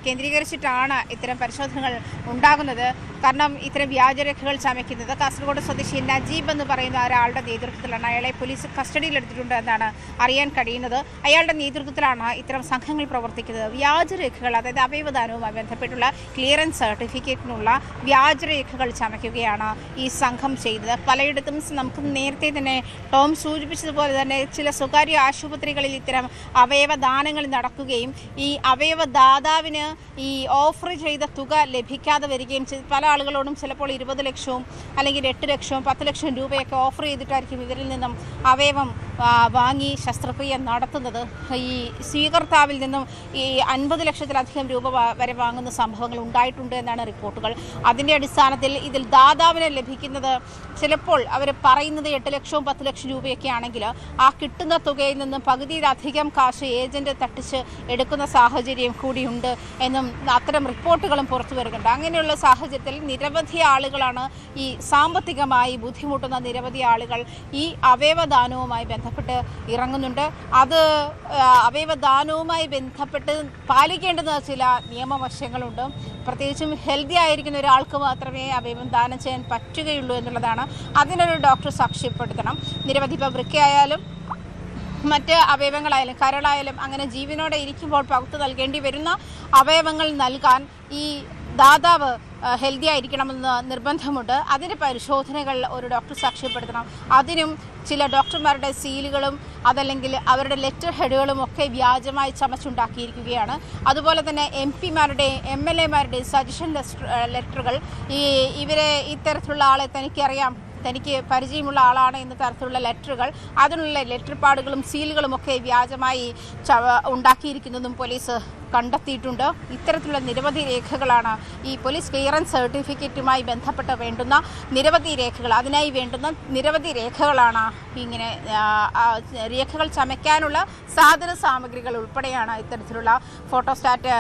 കേന്ദ്രീകരിച്ചിട്ടാണ് ഇത്തരം പരിശോധനകൾ ഉണ്ടാകുന്നത്. കാരണം ഇത്തരം വ്യാജരേഖകൾ ചമയ്ക്കുന്നത് കാസർഗോഡ് സ്വദേശി നജീബ് എന്ന് പറയുന്ന ഒരാളുടെ നേതൃത്വത്തിലാണ്. അയാളെ പോലീസ് കസ്റ്റഡിയിലെടുത്തിട്ടുണ്ട് എന്നാണ് അറിയാൻ കഴിയുന്നത്. അയാളുടെ നേതൃത്വത്തിലാണ് ഇത്തരം സംഘങ്ങൾ പ്രവർത്തിക്കുന്നത്. വ്യാജരേഖകൾ, അതായത് അവയവദാനവുമായി ബന്ധപ്പെട്ടുള്ള ക്ലിയറൻസ് സർട്ടിഫിക്കറ്റിനുള്ള വ്യാജരേഖകൾ ചമയ്ക്കുകയാണ് ഈ സംഘം ചെയ്തത്. പലയിടത്തും നമുക്ക് നേരത്തെ തന്നെ ടോം സൂചിപ്പിച്ചതുപോലെ തന്നെ ചില സ്വകാര്യ ആശുപത്രികളിൽ ഇത്തരം അവയവദാനങ്ങൾ നടക്കുകയും ഈ അവയവദാതാവിന് ഈ ഓഫർ ചെയ്ത തുക ലഭിക്കാതെ വരികയും ചെയ്തു. പല ആളുകളോടും ചിലപ്പോൾ 20 ലക്ഷവും അല്ലെങ്കിൽ 8 ലക്ഷവും 10 ലക്ഷം രൂപയൊക്കെ ഓഫർ ചെയ്തിട്ടായിരിക്കും ഇവരിൽ നിന്നും അവയവം വാങ്ങി ശസ്ത്രക്രിയ നടത്തുന്നത്. ഈ സ്വീകർത്താവിൽ നിന്നും ഈ 50 ലക്ഷത്തിലധികം രൂപ വരെ വാങ്ങുന്ന സംഭവങ്ങൾ ഉണ്ടായിട്ടുണ്ട് എന്നാണ് റിപ്പോർട്ടുകൾ. അതിൻ്റെ അടിസ്ഥാനത്തിൽ ഇതിൽ ദാതാവിന് ലഭിക്കുന്നത് ചിലപ്പോൾ അവർ പറയുന്നത് 8 ലക്ഷവും 10 ലക്ഷം രൂപയൊക്കെ ആണെങ്കിൽ ആ കിട്ടുന്ന തുകയിൽ നിന്നും പകുതിയിലധികം കാശ് ഏജന്റ് തട്ടിച്ച് എടുക്കുന്ന സാഹചര്യം കൂടിയുണ്ട് എന്നും അത്തരം റിപ്പോർട്ടുകളും പുറത്തു വരുന്നുണ്ട്. അങ്ങനെയുള്ള സാഹചര്യത്തിൽ നിരവധി ആളുകളാണ് ഈ സാമ്പത്തികമായി ബുദ്ധിമുട്ടുന്ന നിരവധി ആളുകൾ ഈ അവയവദാനവുമായി ബന്ധപ്പെട്ട് ഇറങ്ങുന്നുണ്ട്. അത് അവയവദാനവുമായി ബന്ധപ്പെട്ട് പാലിക്കേണ്ടുന്ന ചില നിയമവശങ്ങളുണ്ട്. പ്രത്യേകിച്ചും ഹെൽത്തി ആയിരിക്കുന്ന ഒരാൾക്ക് മാത്രമേ അവയവം ദാനം ചെയ്യാൻ പറ്റുകയുള്ളൂ എന്നുള്ളതാണ്. അതിനൊരു ഡോക്ടർ സാക്ഷ്യപ്പെടുത്തണം. നിരവധി ഇപ്പോൾ വൃക്കയായാലും മറ്റ് അവയവങ്ങളായാലും കരളായാലും അങ്ങനെ ജീവനോടെ ഇരിക്കുമ്പോൾ പകുത്തു നൽകേണ്ടി വരുന്ന അവയവങ്ങൾ നൽകാൻ ഈ ദാതാവ് ഹെൽത്തി ആയിരിക്കണമെന്ന് നിർബന്ധമുണ്ട്. അതിൻ്റെ പരിശോധനകൾ ഒരു ഡോക്ടർ സാക്ഷ്യപ്പെടുത്തണം. അതിനും ചില ഡോക്ടർമാരുടെ സീലുകളും അതല്ലെങ്കിൽ അവരുടെ ലെറ്റർ ഹെഡുകളും ഒക്കെ വ്യാജമായി ചമച്ചുണ്ടാക്കിയിരിക്കുകയാണ്. അതുപോലെ തന്നെ MP-മാരുടെ MLA-മാരുടെ സജഷൻ ലെറ്ററുകൾ ഇവരെ ഇത്തരത്തിലുള്ള ആളെ തനിക്കറിയാം, തനിക്ക് പരിചയമുള്ള ആളാണ് എന്ന തരത്തിലുള്ള ലെറ്ററുകൾ, അതിനുള്ള ലെറ്റർ പാടുകളും സീലുകളും ഒക്കെ വ്യാജമായി ഉണ്ടാക്കിയിരിക്കുന്നതും പോലീസ് കണ്ടെത്തിയിട്ടുണ്ട്. ഇത്തരത്തിലുള്ള നിരവധി രേഖകളാണ് ഈ പോലീസ് ക്ലിയറൻസ് സർട്ടിഫിക്കറ്റുമായി ബന്ധപ്പെട്ട് വേണ്ടുന്ന നിരവധി രേഖകൾ, അതിനായി വേണ്ടുന്ന നിരവധി രേഖകളാണ് ഇങ്ങനെ രേഖകൾ ചമയ്ക്കാനുള്ള സാധന സാമഗ്രികൾ ഉൾപ്പെടെയാണ് ഇത്തരത്തിലുള്ള ഫോട്ടോസ്റ്റാറ്റ്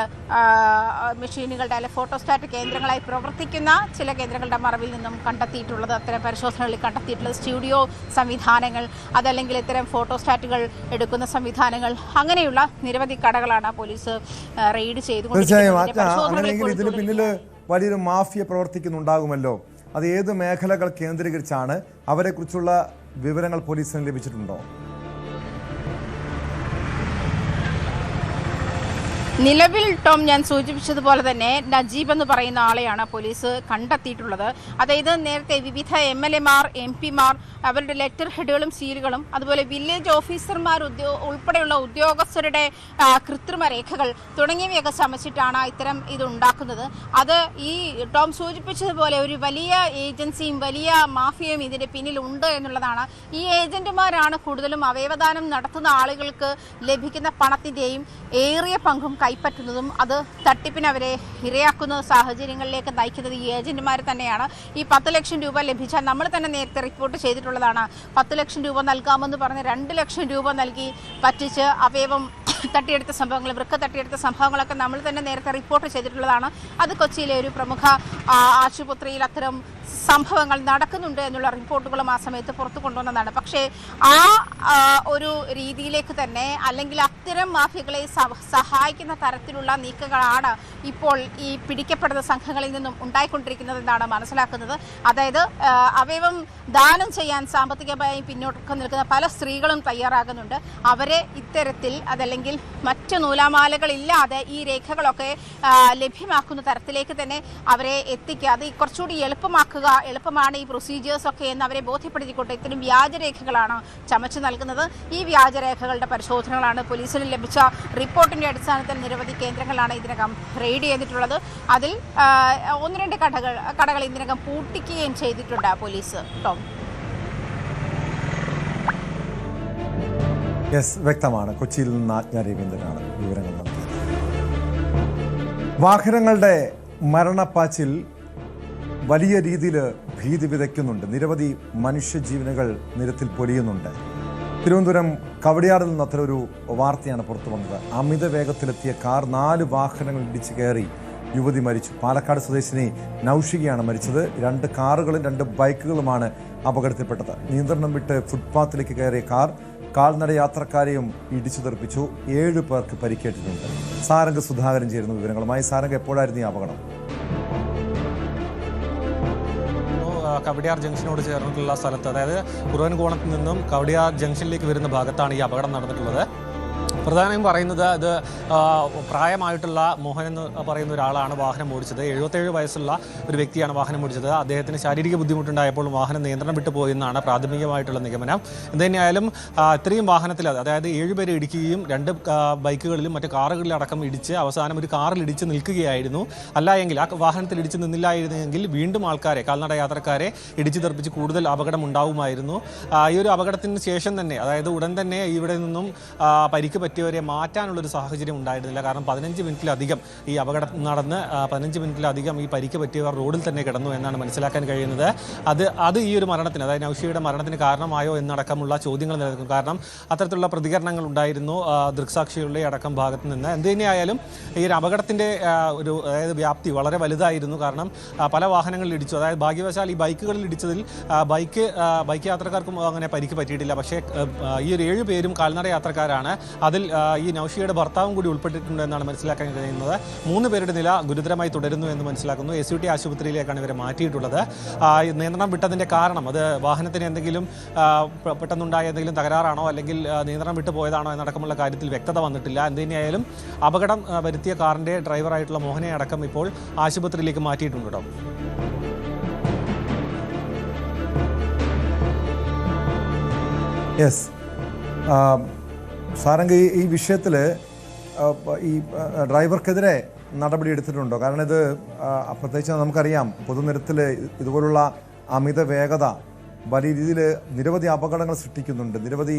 മെഷീനുകളുടെ അല്ലെങ്കിൽ ഫോട്ടോസ്റ്റാറ്റ് കേന്ദ്രങ്ങളായി പ്രവർത്തിക്കുന്ന ചില കേന്ദ്രങ്ങളുടെ മറവിൽ നിന്നും കണ്ടെത്തിയിട്ടുള്ളത്. അത്തരം പരിശോധനകളിൽ കണ്ടെത്തിയിട്ടുള്ളത് സ്റ്റുഡിയോ സംവിധാനങ്ങൾ, അതല്ലെങ്കിൽ ഇത്തരം ഫോട്ടോസ്റ്റാറ്റുകൾ എടുക്കുന്ന സംവിധാനങ്ങൾ, അങ്ങനെയുള്ള നിരവധി കടകളാണ് പോലീസ് റെയ്ഡ് ചെയ്തുകൊണ്ടിരിക്കുന്നത്. ഇതിന് പിന്നിൽ വലിയൊരു മാഫിയ പ്രവർത്തിക്കുന്നുണ്ടാകുമല്ലോ. അത് ഏത് മേഖലകൾ കേന്ദ്രീകരിച്ചാണ്? അവരെക്കുറിച്ചുള്ള വിവരങ്ങൾ പോലീസിന് ലഭിച്ചിട്ടുണ്ടോ? നിലവിൽ ടോം ഞാൻ സൂചിപ്പിച്ചതുപോലെ തന്നെ നജീബ് എന്ന് പറയുന്ന ആളെയാണ് പോലീസ് കണ്ടെത്തിയിട്ടുള്ളത്. അതായത് നേരത്തെ വിവിധ MLA-മാർ MP-മാർ അവരുടെ ലെറ്റർ ഹെഡുകളും സീലുകളും അതുപോലെ വില്ലേജ് ഓഫീസർമാർ ഉൾപ്പെടെയുള്ള ഉദ്യോഗസ്ഥരുടെ കൃത്രിമ രേഖകൾ തുടങ്ങിയവയൊക്കെ ചമച്ചിട്ടാണ് ഇത്തരം ഇത് ഉണ്ടാക്കുന്നത്. അത് ഈ ടോം സൂചിപ്പിച്ചതുപോലെ ഒരു വലിയ ഏജൻസിയും വലിയ മാഫിയയും ഇതിൻ്റെ പിന്നിലുണ്ട് എന്നുള്ളതാണ്. ഈ ഏജന്റുമാരാണ് കൂടുതലും അവയവദാനം നടത്തുന്ന ആളുകൾക്ക് ലഭിക്കുന്ന പണത്തിൻ്റെയും ഏറിയ പങ്കും കൈപ്പറ്റുന്നതും അത് തട്ടിപ്പിന് അവരെ ഇരയാക്കുന്ന സാഹചര്യങ്ങളിലേക്ക് നയിക്കുന്നത് ഈ ഏജന്റുമാർ തന്നെയാണ്. ഈ 10 ലക്ഷം രൂപ ലഭിച്ചാൽ നമ്മൾ തന്നെ നേരത്തെ റിപ്പോർട്ട് ചെയ്തിട്ടുള്ളതാണ്. 10 ലക്ഷം രൂപ നൽകാമെന്ന് പറഞ്ഞ് 2 ലക്ഷം രൂപ നൽകി പറ്റിച്ച് അവയവം തട്ടിയെടുത്ത സംഭവങ്ങൾ, വൃക്ക തട്ടിയെടുത്ത സംഭവങ്ങളൊക്കെ നമ്മൾ തന്നെ നേരത്തെ റിപ്പോർട്ട് ചെയ്തിട്ടുള്ളതാണ്. അത് കൊച്ചിയിലെ ഒരു പ്രമുഖ ആശുപത്രിയിൽ അത്തരം സംഭവങ്ങൾ നടക്കുന്നുണ്ട് എന്നുള്ള റിപ്പോർട്ടുകളും ആ സമയത്ത് പുറത്തു കൊണ്ടുവന്നതാണ്. പക്ഷേ ആ ഒരു രീതിയിലേക്ക് തന്നെ അല്ലെങ്കിൽ അത്തരം മാഫിയകളെ സഹായിക്കുന്ന തരത്തിലുള്ള നീക്കങ്ങളാണ് ഇപ്പോൾ ഈ പിടിക്കപ്പെടുന്ന സംഘങ്ങളിൽ നിന്നും ഉണ്ടായിക്കൊണ്ടിരിക്കുന്നതെന്നാണ് മനസ്സിലാക്കുന്നത്. അതായത് അവയവം ദാനം ചെയ്യാൻ സാമ്പത്തികമായി പിന്നോട്ട് നിൽക്കുന്ന പല സ്ത്രീകളും തയ്യാറാകുന്നുണ്ട്. അവരെ ഇത്തരത്തിൽ അതല്ലെങ്കിൽ മറ്റ് നൂലാമാലകളില്ലാതെ ഈ രേഖകളൊക്കെ ലഭ്യമാക്കുന്ന തരത്തിലേക്ക് തന്നെ അവരെ എത്തിക്കുക, അത് കുറച്ചുകൂടി എളുപ്പമാണ് ഈ പ്രൊസീജിയേഴ്സ് ഒക്കെ എന്ന് അവരെ ബോധ്യപ്പെടുത്തിക്കൊണ്ട് ഇത്തരം വ്യാജരേഖകളാണ് ചമച്ചു നൽകുന്നത്. ഈ വ്യാജരേഖകളുടെ പരിശോധനകളാണ് പോലീസിന് ലഭിച്ച റിപ്പോർട്ടിന്റെ അടിസ്ഥാനത്തിൽ നിരവധി കേന്ദ്രങ്ങളാണ് ഇതിനകം റെയ്ഡ് ചെയ്തിട്ടുള്ളത്. അതിൽ 1-2 കടകൾ ഇതിനകം പൂട്ടിക്കുകയും ചെയ്തിട്ടുണ്ട് പോലീസ്. ടോം, വ്യക്തമാണ്. കൊച്ചിയിൽ നിന്ന് ആജ്ഞ രവീന്ദ്രനാണ് വിവരങ്ങൾ നൽകിയത്. വാഹനങ്ങളുടെ മരണപ്പാച്ചിൽ വലിയ രീതിയിൽ ഭീതി വിതയ്ക്കുന്നുണ്ട്. നിരവധി മനുഷ്യജീവനുകൾ നിരത്തിൽ പൊലിയുന്നുണ്ട്. തിരുവനന്തപുരം കവടിയാറിൽ നിന്ന് അത്തരൊരു വാർത്തയാണ് പുറത്തു വന്നത്. അമിത വേഗത്തിലെത്തിയ കാർ 4 വാഹനങ്ങൾ ഇടിച്ചു കയറി യുവതി മരിച്ചു. പാലക്കാട് സ്വദേശിനി നൌഷികയാണ് മരിച്ചത്. 2 കാറുകളും 2 ബൈക്കുകളുമാണ് അപകടത്തിൽപ്പെട്ടത്. നിയന്ത്രണം വിട്ട് ഫുട്പാത്തിലേക്ക് കയറിയ കാർ കാൽനട യാത്രക്കാരെയും ഇടിച്ചു തെറിപ്പിച്ചു. 7 പേർക്ക് പരിക്കേറ്റിട്ടുണ്ട്. സാരംഗ് സുധാകരൻ ചേരുന്നു വിവരങ്ങളുമായി. സാരംഗ്, എപ്പോഴായിരുന്നു ഈ അപകടം? കവടിയാർ ജംഗ്ഷനോട് ചേർന്നിട്ടുള്ള സ്ഥലത്ത്, അതായത് കുറുവൻകോണത്ത് നിന്നും കവടിയാർ ജംഗ്ഷനിലേക്ക് വരുന്ന ഭാഗത്താണ് ഈ അപകടം നടന്നിട്ടുള്ളത്. പ്രധാനമായും പറയുന്നത് ഇത് പ്രായമായിട്ടുള്ള മോഹൻ എന്ന് പറയുന്ന ഒരാളാണ് വാഹനം ഓടിച്ചത്. 77 വയസ്സുള്ള ഒരു വ്യക്തിയാണ് വാഹനം ഓടിച്ചത്. അദ്ദേഹത്തിന് ശാരീരിക ബുദ്ധിമുട്ടുണ്ടായപ്പോൾ വാഹനം നിയന്ത്രണം വിട്ടു പോയെന്നാണ് പ്രാഥമികമായിട്ടുള്ള നിഗമനം. എന്തുതന്നെയായാലും ഇത്രയും വാഹനത്തിൽ, അതായത് 7 പേരെ ഇടിക്കുകയും 2 ബൈക്കുകളിലും മറ്റ് കാറുകളിലടക്കം ഇടിച്ച് അവസാനം ഒരു കാറിൽ ഇടിച്ച് നിൽക്കുകയായിരുന്നു. അല്ല എങ്കിൽ ആ വാഹനത്തിൽ ഇടിച്ച് നിന്നില്ലായിരുന്നെങ്കിൽ വീണ്ടും ആൾക്കാരെ, കാൽനട യാത്രക്കാരെ ഇടിച്ചു തെറിപ്പിച്ച് കൂടുതൽ അപകടം ഉണ്ടാവുമായിരുന്നു. ഈ ഒരു അപകടത്തിന് ശേഷം തന്നെ, അതായത് ഉടൻ തന്നെ ഇവിടെ നിന്നും പരിക്ക് പറ്റിയവരെ മാറ്റാനുള്ളൊരു സാഹചര്യം ഉണ്ടായിരുന്നില്ല. കാരണം 15 മിനിറ്റിലധികം ഈ അപകടം നടന്ന് 15 മിനിറ്റിലധികം ഈ പരിക്ക് പറ്റിയവർ റോഡിൽ തന്നെ കിടന്നു എന്നാണ് മനസ്സിലാക്കാൻ കഴിയുന്നത്. അത് ഈ ഒരു മരണത്തിന്, അതായത് നൌഷിയുടെ മരണത്തിന് കാരണമായോ എന്നടക്കമുള്ള ചോദ്യങ്ങൾ നിലനിൽക്കും. കാരണം അത്തരത്തിലുള്ള പ്രതികരണങ്ങൾ ഉണ്ടായിരുന്നു ദൃക്സാക്ഷികളുടെ അടക്കം ഭാഗത്ത് നിന്ന്. എന്ത് തന്നെയായാലും ഈ ഒരു അപകടത്തിൻ്റെ അതായത് വ്യാപ്തി വളരെ വലുതായിരുന്നു. കാരണം പല വാഹനങ്ങളിൽ ഇടിച്ചു. അതായത് ഭാഗ്യവശാൽ ഈ ബൈക്കുകളിൽ ഇടിച്ചതിൽ ബൈക്ക് യാത്രക്കാർക്കും അങ്ങനെ പരിക്ക് പറ്റിയിട്ടില്ല. പക്ഷേ ഈ ഒരു 7 പേരും കാൽനട യാത്രക്കാരാണ്. അതിൽ ഈ നൌഷിയുടെ ഭർത്താവും കൂടി ഉൾപ്പെട്ടിട്ടുണ്ട് എന്നാണ് മനസ്സിലാക്കാൻ കഴിയുന്നത്. 3 പേരുടെ നില ഗുരുതരമായി തുടരുന്നു എന്ന് മനസ്സിലാക്കുന്നു. SUT ആശുപത്രിയിലേക്കാണ് ഇവരെ മാറ്റിയിട്ടുള്ളത്. നിയന്ത്രണം വിട്ടതിൻ്റെ കാരണം, അത് വാഹനത്തിന് എന്തെങ്കിലും പെട്ടെന്നുണ്ടായ എന്തെങ്കിലും തകരാറാണോ അല്ലെങ്കിൽ നിയന്ത്രണം വിട്ടു പോയതാണോ എന്നടക്കമുള്ള കാര്യത്തിൽ വ്യക്തത വന്നിട്ടില്ല. എന്തുതന്നെയായാലും അപകടം വരുത്തിയ കാറിൻ്റെ ഡ്രൈവറായിട്ടുള്ള മോഹനെ അടക്കം ഇപ്പോൾ ആശുപത്രിയിലേക്ക് മാറ്റിയിട്ടുണ്ട്. സാരംഗ്, ഈ വിഷയത്തിൽ ഈ ഡ്രൈവർക്കെതിരെ നടപടി എടുത്തിട്ടുണ്ടോ? കാരണം ഇത് പ്രത്യേകിച്ച് നമുക്കറിയാം, പൊതുനിരത്തിൽ ഇതുപോലുള്ള അമിത വേഗത വലിയ രീതിയിൽ നിരവധി അപകടങ്ങൾ സൃഷ്ടിക്കുന്നുണ്ട്. നിരവധി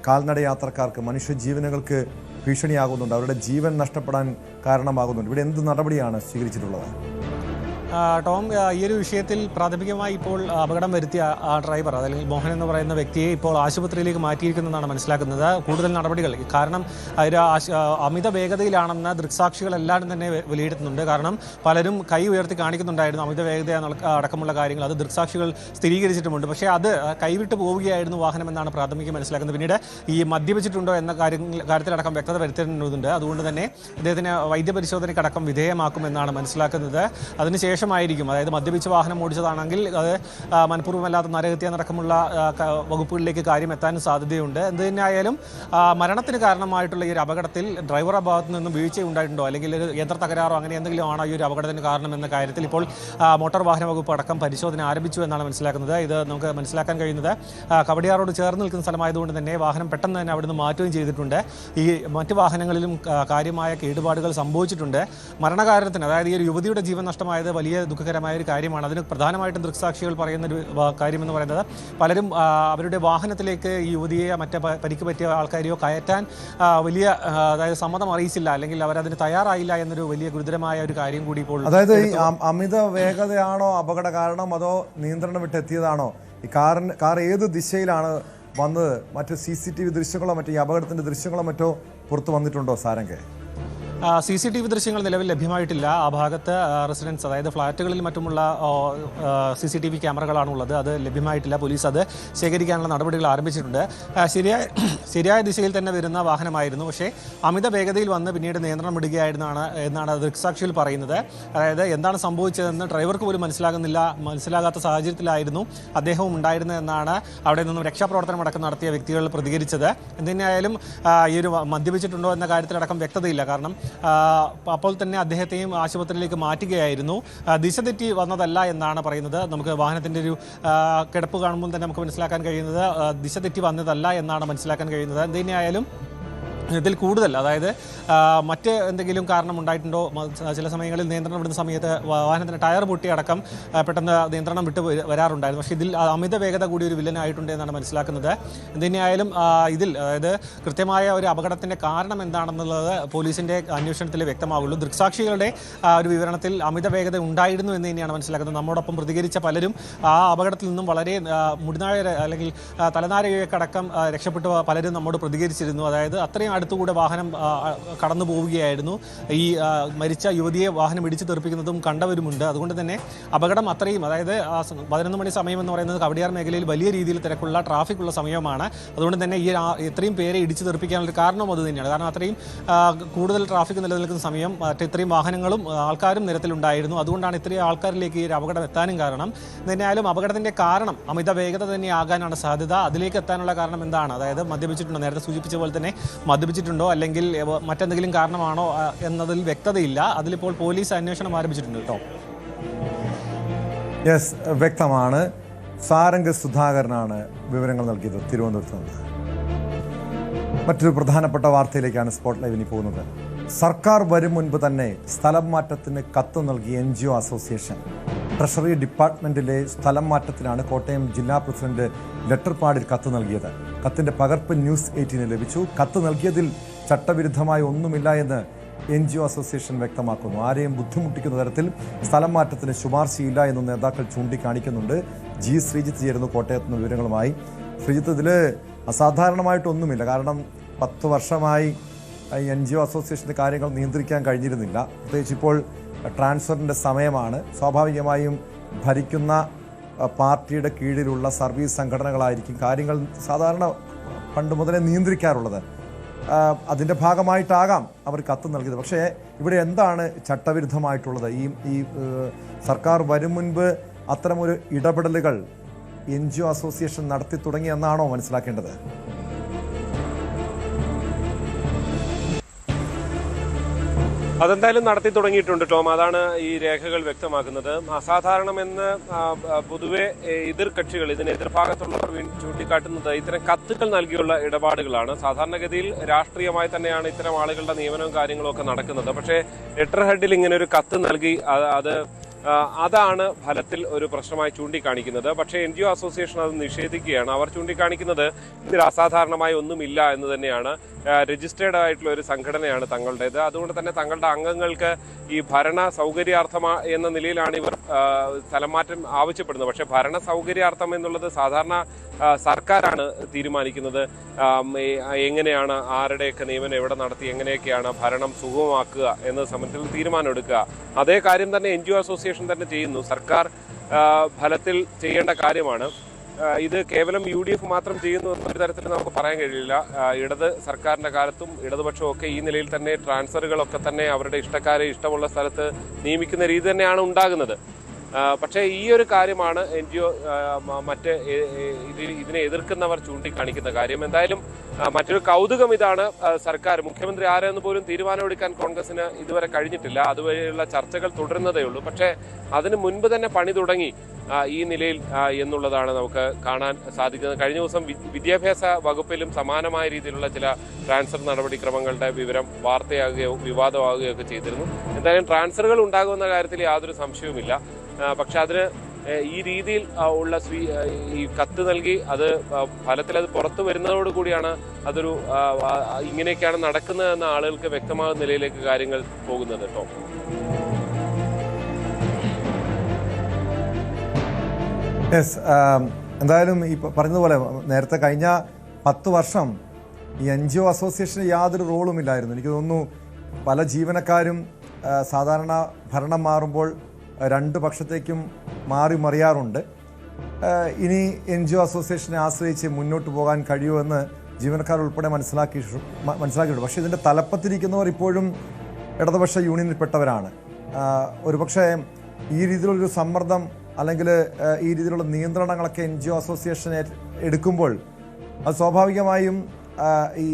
കാൽനട യാത്രക്കാർക്ക്, മനുഷ്യജീവനുകൾക്ക് ഭീഷണിയാകുന്നുണ്ട്. അവരുടെ ജീവൻ നഷ്ടപ്പെടാൻ കാരണമാകുന്നുണ്ട്. ഇവിടെ എന്ത് നടപടിയാണ് സ്വീകരിച്ചിട്ടുള്ളത്? ടോം, ഈ ഒരു വിഷയത്തിൽ പ്രാഥമികമായി ഇപ്പോൾ അപകടം വരുത്തിയ ആ ഡ്രൈവർ, അല്ലെങ്കിൽ മോഹൻ എന്ന് പറയുന്ന വ്യക്തിയെ ഇപ്പോൾ ആശുപത്രിയിലേക്ക് മാറ്റിയിരിക്കുന്നതാണ് മനസ്സിലാക്കുന്നത്. കൂടുതൽ നടപടികൾ, കാരണം അമിത വേഗതയിലാണെന്ന് ദൃക്സാക്ഷികളെല്ലാവരും തന്നെ വിലയിരുത്തുന്നുണ്ട്. കാരണം പലരും കൈ ഉയർത്തി കാണിക്കുന്നുണ്ടായിരുന്നു അമിത വേഗത അടക്കമുള്ള കാര്യങ്ങൾ. അത് ദൃക്സാക്ഷികൾ സ്ഥിരീകരിച്ചിട്ടുമുണ്ട്. പക്ഷേ അത് കൈവിട്ട് പോവുകയായിരുന്നു വാഹനമെന്നാണ് പ്രാഥമിക മനസ്സിലാക്കുന്നത്. പിന്നീട് ഈ മദ്യപിച്ചിട്ടുണ്ടോ എന്ന കാര്യത്തിലടക്കം വ്യക്തത വരുത്തേണ്ടതുണ്ട്. അതുകൊണ്ട് തന്നെ ഇദ്ദേഹത്തിന് വൈദ്യപരിശോധനയ്ക്കടക്കം വിധേയമാക്കുമെന്നാണ് മനസ്സിലാക്കുന്നത്. അതിനുശേഷം ശേഷമായിരിക്കും. അതായത് മദ്യപിച്ച് വാഹനം ഓടിച്ചതാണെങ്കിൽ അത് മനഃപൂർവ്വമല്ലാത്ത നരഹത്യ അടക്കമുള്ള വകുപ്പുകളിലേക്ക് കാര്യം എത്താനും സാധ്യതയുണ്ട്. എന്ത് തന്നെയായാലും മരണത്തിന് കാരണമായിട്ടുള്ള ഈ ഒരു അപകടത്തിൽ ഡ്രൈവറുടെ ഭാഗത്തു നിന്നും വീഴ്ച ഉണ്ടായിട്ടുണ്ടോ അല്ലെങ്കിൽ ഒരു യന്ത്ര തകരാറോ അങ്ങനെ എന്തെങ്കിലും ആണോ ഈ ഒരു അപകടത്തിന് കാരണം എന്ന കാര്യത്തിൽ ഇപ്പോൾ മോട്ടോർ വാഹന വകുപ്പ് അടക്കം പരിശോധന ആരംഭിച്ചു എന്നാണ് മനസ്സിലാക്കുന്നത്. ഇത് നമുക്ക് മനസ്സിലാക്കാൻ കഴിയുന്നത് കവടിയാറോട് ചേർന്ന് നിൽക്കുന്ന സ്ഥലമായതുകൊണ്ട് തന്നെ വാഹനം പെട്ടെന്ന് തന്നെ അവിടുന്ന് മാറ്റുകയും ചെയ്തിട്ടുണ്ട്. ഈ മറ്റ് വാഹനങ്ങളിലും കാര്യമായ കേടുപാടുകൾ സംഭവിച്ചിട്ടുണ്ട്. മരണകാരണത്തിന് അതായത് ഈ ഒരു യുവതിയുടെ ജീവൻ നഷ്ടമായത് വലിയ ദുഃഖകരമായ ഒരു കാര്യമാണ്. അതിന് പ്രധാനമായിട്ടും ദൃക്സാക്ഷികൾ പറയുന്ന ഒരു കാര്യമെന്ന് പറയുന്നത് പലരും അവരുടെ വാഹനത്തിലേക്ക് ഈ യുവതിയെ മറ്റേ പരിക്ക് പറ്റിയ ആൾക്കാരെയോ കയറ്റാൻ വലിയ അതായത് സമ്മതം അറിയിച്ചില്ല അല്ലെങ്കിൽ അവരതിന് തയ്യാറായില്ല എന്നൊരു വലിയ ഗുരുതരമായ ഒരു കാര്യം കൂടി ഇപ്പോൾ. അതായത് ഈ അമിത വേഗതയാണോ അപകട കാരണം അതോ നിയന്ത്രണം വിട്ടെത്തിയതാണോ? ഈ കാർ ഏത് ദിശയിലാണ് വന്നത്? മറ്റ് CCTV ദൃശ്യങ്ങളോ മറ്റോ ഈ അപകടത്തിന്റെ ദൃശ്യങ്ങളോ മറ്റോ പുറത്തു വന്നിട്ടുണ്ടോ സാരംഗെ? CCTV ദൃശ്യങ്ങൾ നിലവിൽ ലഭ്യമായിട്ടില്ല. ആ ഭാഗത്ത് റെസിഡൻസ് അതായത് ഫ്ളാറ്റുകളിൽ മറ്റുമുള്ള CCTV ക്യാമറകളാണുള്ളത്. അത് ലഭ്യമായിട്ടില്ല. പോലീസ് അത് ശേഖരിക്കാനുള്ള നടപടികൾ ആരംഭിച്ചിട്ടുണ്ട്. ശരിയായ ദിശയിൽ തന്നെ വരുന്ന വാഹനമായിരുന്നു. പക്ഷേ അമിത വേഗതയിൽ വന്ന് പിന്നീട് നിയന്ത്രണം എന്നാണ് ദൃക്സാക്ഷികൾ പറയുന്നത്. അതായത് എന്താണ് സംഭവിച്ചതെന്ന് ഡ്രൈവർക്ക് പോലും മനസ്സിലാകാത്ത സാഹചര്യത്തിലായിരുന്നു അദ്ദേഹവും ഉണ്ടായിരുന്നതെന്നാണ് അവിടെ നിന്നും രക്ഷാപ്രവർത്തനം അടക്കം നടത്തിയ വ്യക്തികൾ പ്രതികരിച്ചത്. എന്തിനായാലും ഈ ഒരു മദ്യപിച്ചിട്ടുണ്ടോ എന്ന കാര്യത്തിലടക്കം വ്യക്തതയില്ല. കാരണം അപ്പോൾ തന്നെ അദ്ദേഹത്തെയും ആശുപത്രിയിലേക്ക് മാറ്റുകയായിരുന്നു. ദിശ തെറ്റി വന്നതല്ല എന്നാണ് പറയുന്നത്. നമുക്ക് വാഹനത്തിൻ്റെ ഒരു കിടപ്പ് കാണുമ്പോൾ തന്നെ നമുക്ക് മനസ്സിലാക്കാൻ കഴിയുന്നത് ദിശ തെറ്റി വന്നതല്ല എന്നാണ് മനസ്സിലാക്കാൻ കഴിയുന്നത്. എന്തിനായാലും ഇതിൽ കൂടുതൽ അതായത് മറ്റ് എന്തെങ്കിലും കാരണം ഉണ്ടായിട്ടുണ്ടോ? ചില സമയങ്ങളിൽ നിയന്ത്രണം വിടുന്ന സമയത്ത് വാഹനത്തിന് ടയർ പൊട്ടി അടക്കം പെട്ടെന്ന് നിയന്ത്രണം വിട്ട് വരാറുണ്ടായിരുന്നു. പക്ഷേ ഇതിൽ അമിത വേഗത കൂടി ഒരു വില്ലനായിട്ടുണ്ട് എന്നാണ് മനസ്സിലാക്കുന്നത്. എന്തിനായാലും ഇതിൽ അതായത് കൃത്യമായ ഒരു അപകടത്തിൻ്റെ കാരണം എന്താണെന്നുള്ളത് പോലീസിൻ്റെ അന്വേഷണത്തിൽ വ്യക്തമാവുള്ളൂ. ദൃക്സാക്ഷികളുടെ ഒരു വിവരണത്തിൽ അമിത വേഗത ഉണ്ടായിരുന്നു എന്ന് തന്നെയാണ് മനസ്സിലാക്കുന്നത്. നമ്മോടൊപ്പം പ്രതികരിച്ച പലരും ആ അപകടത്തിൽ നിന്നും വളരെ മുടിനായ അല്ലെങ്കിൽ തലനാരിഴക്കടക്കം രക്ഷപ്പെട്ടു പലരും നമ്മോട് പ്രതികരിച്ചിരുന്നു. അതായത് അത്രയും അടുത്തുകൂടെ വാഹനം കടന്നു പോവുകയായിരുന്നു. ഈ മരിച്ച യുവതിയെ വാഹനം ഇടിച്ചു തെറിപ്പിക്കുന്നതും കണ്ടവരുമുണ്ട്. അതുകൊണ്ട് തന്നെ അപകടം അത്രയും അതായത് 11 മണി സമയം എന്ന് പറയുന്നത് കവടിയാർ മേഖലയിൽ വലിയ രീതിയിൽ തിരക്കുള്ള ട്രാഫിക്കുള്ള സമയമാണ്. അതുകൊണ്ട് തന്നെ ഈ ഇത്രയും പേരെ ഇടിച്ചു തെറിപ്പിക്കാനുള്ള കാരണവും അത് തന്നെയാണ്. കാരണം അത്രയും കൂടുതൽ ട്രാഫിക് നിലനിൽക്കുന്ന സമയം ഇത്രയും വാഹനങ്ങളും ആൾക്കാരും നിരത്തിലുണ്ടായിരുന്നു. അതുകൊണ്ടാണ് ഇത്രയും ആൾക്കാരിലേക്ക് ഈ ഒരു അപകടം എത്താനും കാരണം. എന്തായാലും അപകടത്തിൻ്റെ കാരണം അമിത വേഗത തന്നെ ആകാനാണ് സാധ്യത. അതിലേക്ക് എത്താനുള്ള കാരണം എന്താണ്? അതായത് മദ്യപിച്ചിട്ടുണ്ടോ? നേരത്തെ സൂചിപ്പിച്ച പോലെ തന്നെ മദ്യപിച്ചിട്ടുണ്ടോ അല്ലെങ്കിൽ മറ്റെന്തെങ്കിലും കാരണമാണോ എന്നതിൽ വ്യക്തതയില്ല. അതിലിപ്പോൾ പോലീസ് അന്വേഷണം ആരംഭിച്ചിട്ടുണ്ട് കേട്ടോ. യെസ്, വ്യക്തമാണ്. സാരംഗ് സുധാകരനാണ് വിവരങ്ങൾ നൽകിയത് തിരുവനന്തപുരത്ത് നിന്ന്. മറ്റൊരു പ്രധാനപ്പെട്ട വാർത്തയിലേക്കാണ് സ്പോട്ട് ലൈവിന് പോകുന്നത്. സർക്കാർ വരും മുൻപ് തന്നെ സ്ഥലം മാറ്റത്തിന് കത്ത് നൽകി NGO അസോസിയേഷൻ. ട്രഷറി ഡിപ്പാർട്ട്മെന്റിലെ സ്ഥലം മാറ്റത്തിനാണ് കോട്ടയം ജില്ലാ പ്രസിഡന്റ് ലെറ്റർ പാഡിൽ കത്ത് നൽകിയത്. കത്തിന്റെ പകർപ്പ് ന്യൂസ് 18 ലഭിച്ചു. കത്ത് നൽകിയതിൽ ചട്ടവിരുദ്ധമായി ഒന്നുമില്ല എന്ന് NGO അസോസിയേഷൻ വ്യക്തമാക്കുന്നു. ആരെയും ബുദ്ധിമുട്ടിക്കുന്ന തരത്തിൽ സ്ഥലം മാറ്റത്തിന് ശുപാർശയില്ല എന്ന് നേതാക്കൾ ചൂണ്ടിക്കാണിക്കുന്നുണ്ട്. ശ്രീജിത്ത് ചേരുന്നു കോട്ടയത്ത് നിന്ന് വിവരങ്ങളുമായി. ശ്രീജിത്ത്, ഇതിൽ അസാധാരണമായിട്ടൊന്നുമില്ല. കാരണം 10 വർഷമായി NGO അസോസിയേഷൻ്റെ കാര്യങ്ങൾ നിയന്ത്രിക്കാൻ കഴിഞ്ഞിരുന്നില്ല. പ്രത്യേകിച്ച് ഇപ്പോൾ ട്രാൻസ്ഫറിൻ്റെ സമയമാണ്. സ്വാഭാവികമായും ഭരിക്കുന്ന പാർട്ടിയുടെ കീഴിലുള്ള സർവീസ് സംഘടനകളായിരിക്കും കാര്യങ്ങൾ സാധാരണ പണ്ട് മുതലേ നിയന്ത്രിക്കാറുള്ളത്. അതിൻ്റെ ഭാഗമായിട്ടാകാം അവർ കത്ത് നൽകിയത്. പക്ഷേ ഇവിടെ എന്താണ് ചട്ടവിരുദ്ധമായിട്ടുള്ളത്? ഈ സർക്കാർ വരും മുൻപ് അത്തരമൊരു ഇടപെടലുകൾ NGO അസോസിയേഷൻ നടത്തി തുടങ്ങിയെന്നാണോ മനസ്സിലാക്കേണ്ടത്? അതെന്തായാലും നടത്തി തുടങ്ങിയിട്ടുണ്ട് ടോം. അതാണ് ഈ രേഖകൾ വ്യക്തമാക്കുന്നത്. അസാധാരണമെന്ന് പൊതുവെ എതിർകക്ഷികൾ ഇതിന് എതിർഭാഗത്തുള്ളവർ ചൂണ്ടിക്കാട്ടുന്നത് ഇത്തരം കത്തുകൾ നൽകിയുള്ള ഇടപാടുകളാണ്. സാധാരണഗതിയിൽ രാഷ്ട്രീയമായി തന്നെയാണ് ഇത്തരം ആളുകളുടെ നിയമനവും കാര്യങ്ങളും ഒക്കെ നടക്കുന്നത്. പക്ഷേ ലെറ്റർ ഹെഡിൽ ഇങ്ങനെ ഒരു കത്ത് നൽകി അതാണ് ഫലത്തിൽ ഒരു പ്രശ്നമായി ചൂണ്ടിക്കാണിക്കുന്നത്. പക്ഷേ NGO അസോസിയേഷൻ അത് നിഷേധിക്കുകയാണ്. അവർ ചൂണ്ടിക്കാണിക്കുന്നത് ഇതിൽ അസാധാരണമായി ഒന്നുമില്ല എന്ന് തന്നെയാണ്. രജിസ്റ്റേർഡ് ആയിട്ടുള്ള ഒരു സംഘടനയാണ് തങ്ങളുടേത്. അതുകൊണ്ട് തന്നെ തങ്ങളുടെ അംഗങ്ങൾക്ക് ഈ ഭരണ സൗകര്യാർത്ഥം എന്ന നിലയിലാണ് ഇവർ സ്ഥലമാറ്റം ആവശ്യപ്പെടുന്നത്. പക്ഷേ ഭരണ സൗകര്യാർത്ഥം എന്നുള്ളത് സാധാരണ സർക്കാരാണ് തീരുമാനിക്കുന്നത്. എങ്ങനെയാണ് ആരുടെയൊക്കെ നിയമനം എവിടെ നടത്തി എങ്ങനെയൊക്കെയാണ് ഭരണം സുഗമമാക്കുക എന്നത് സംബന്ധിച്ചുള്ള തീരുമാനം എടുക്കുക. അതേ കാര്യം തന്നെ NGO അസോസിയേഷൻ തന്നെ ചെയ്യുന്നു. സർക്കാർ ഫലത്തിൽ ചെയ്യേണ്ട കാര്യമാണ്. ഇത് കേവലം UDF മാത്രം ചെയ്യുന്നു എന്നൊരു തരത്തിൽ നമുക്ക് പറയാൻ കഴിയില്ല. ഇടത് സർക്കാരിന്റെ കാലത്തും ഇടതുപക്ഷമൊക്കെ ഈ നിലയിൽ തന്നെ ട്രാൻസ്ഫറുകളൊക്കെ തന്നെ അവരുടെ ഇഷ്ടക്കാരെ ഇഷ്ടമുള്ള സ്ഥലത്ത് നിയമിക്കുന്ന രീതി തന്നെയാണ് ഉണ്ടാകുന്നത്. പക്ഷേ ഈ ഒരു കാര്യമാണ് NGO മറ്റ് ഇതിനെ എതിർക്കുന്നവർ ചൂണ്ടിക്കാണിക്കുന്ന കാര്യം. എന്തായാലും മറ്റൊരു കൗതുകം ഇതാണ്, സർക്കാർ മുഖ്യമന്ത്രി ആരെന്ന് പോലും തീരുമാനമെടുക്കാൻ കോൺഗ്രസിന് ഇതുവരെ കഴിഞ്ഞിട്ടില്ല. അതുവരെയുള്ള ചർച്ചകൾ തുടരുന്നതേ ഉള്ളൂ. പക്ഷേ അതിന് മുൻപ് തന്നെ പണി തുടങ്ങി ഈ നിലയിൽ എന്നുള്ളതാണ് നമുക്ക് കാണാൻ സാധിക്കുന്നത്. കഴിഞ്ഞ ദിവസം വിദ്യാഭ്യാസ വകുപ്പിലും സമാനമായ രീതിയിലുള്ള ചില ട്രാൻസ്ഫർ നടപടിക്രമങ്ങളുടെ വിവരം വാർത്തയാകുകയോ വിവാദമാകുകയോ ഒക്കെ ചെയ്തിരുന്നു. എന്തായാലും ട്രാൻസ്ഫറുകൾ ഉണ്ടാകുമെന്ന കാര്യത്തിൽ യാതൊരു സംശയവുമില്ല. പക്ഷെ അതിന് ഈ രീതിയിൽ ഉള്ള ഈ കത്ത് നൽകി അത് ഫലത്തിൽ അത് പുറത്തു വരുന്നതോടുകൂടിയാണ് അതൊരു ഇങ്ങനെയൊക്കെയാണ് നടക്കുന്നതെന്ന ആളുകൾക്ക് വ്യക്തമാകുന്ന നിലയിലേക്ക് കാര്യങ്ങൾ പോകുന്നത് കേട്ടോ. യെസ്, എന്തായാലും ഈ പറഞ്ഞതുപോലെ നേരത്തെ കഴിഞ്ഞ 10 വർഷം ഈ NGO അസോസിയേഷന് യാതൊരു റോളും ഇല്ലായിരുന്നു. എനിക്ക് തോന്നുന്നു പല ജീവനക്കാരും സാധാരണ ഭരണം മാറുമ്പോൾ 2 പക്ഷത്തേക്കും മാറി മറിയാറുണ്ട്. ഇനി NGO അസോസിയേഷനെ ആശ്രയിച്ച് മുന്നോട്ട് പോകാൻ കഴിയുമെന്ന് ജീവനക്കാർ ഉൾപ്പെടെ മനസ്സിലാക്കിയിട്ടുണ്ട്. പക്ഷേ ഇതിൻ്റെ തലപ്പത്തിരിക്കുന്നവർ ഇപ്പോഴും ഇടതുപക്ഷ യൂണിയനിൽപ്പെട്ടവരാണ്. ഒരുപക്ഷെ ഈ രീതിയിലുള്ളൊരു സമ്മർദ്ദം അല്ലെങ്കിൽ ഈ രീതിയിലുള്ള നിയന്ത്രണങ്ങളൊക്കെ NGO അസോസിയേഷൻ എടുക്കുമ്പോൾ അത് സ്വാഭാവികമായും ഈ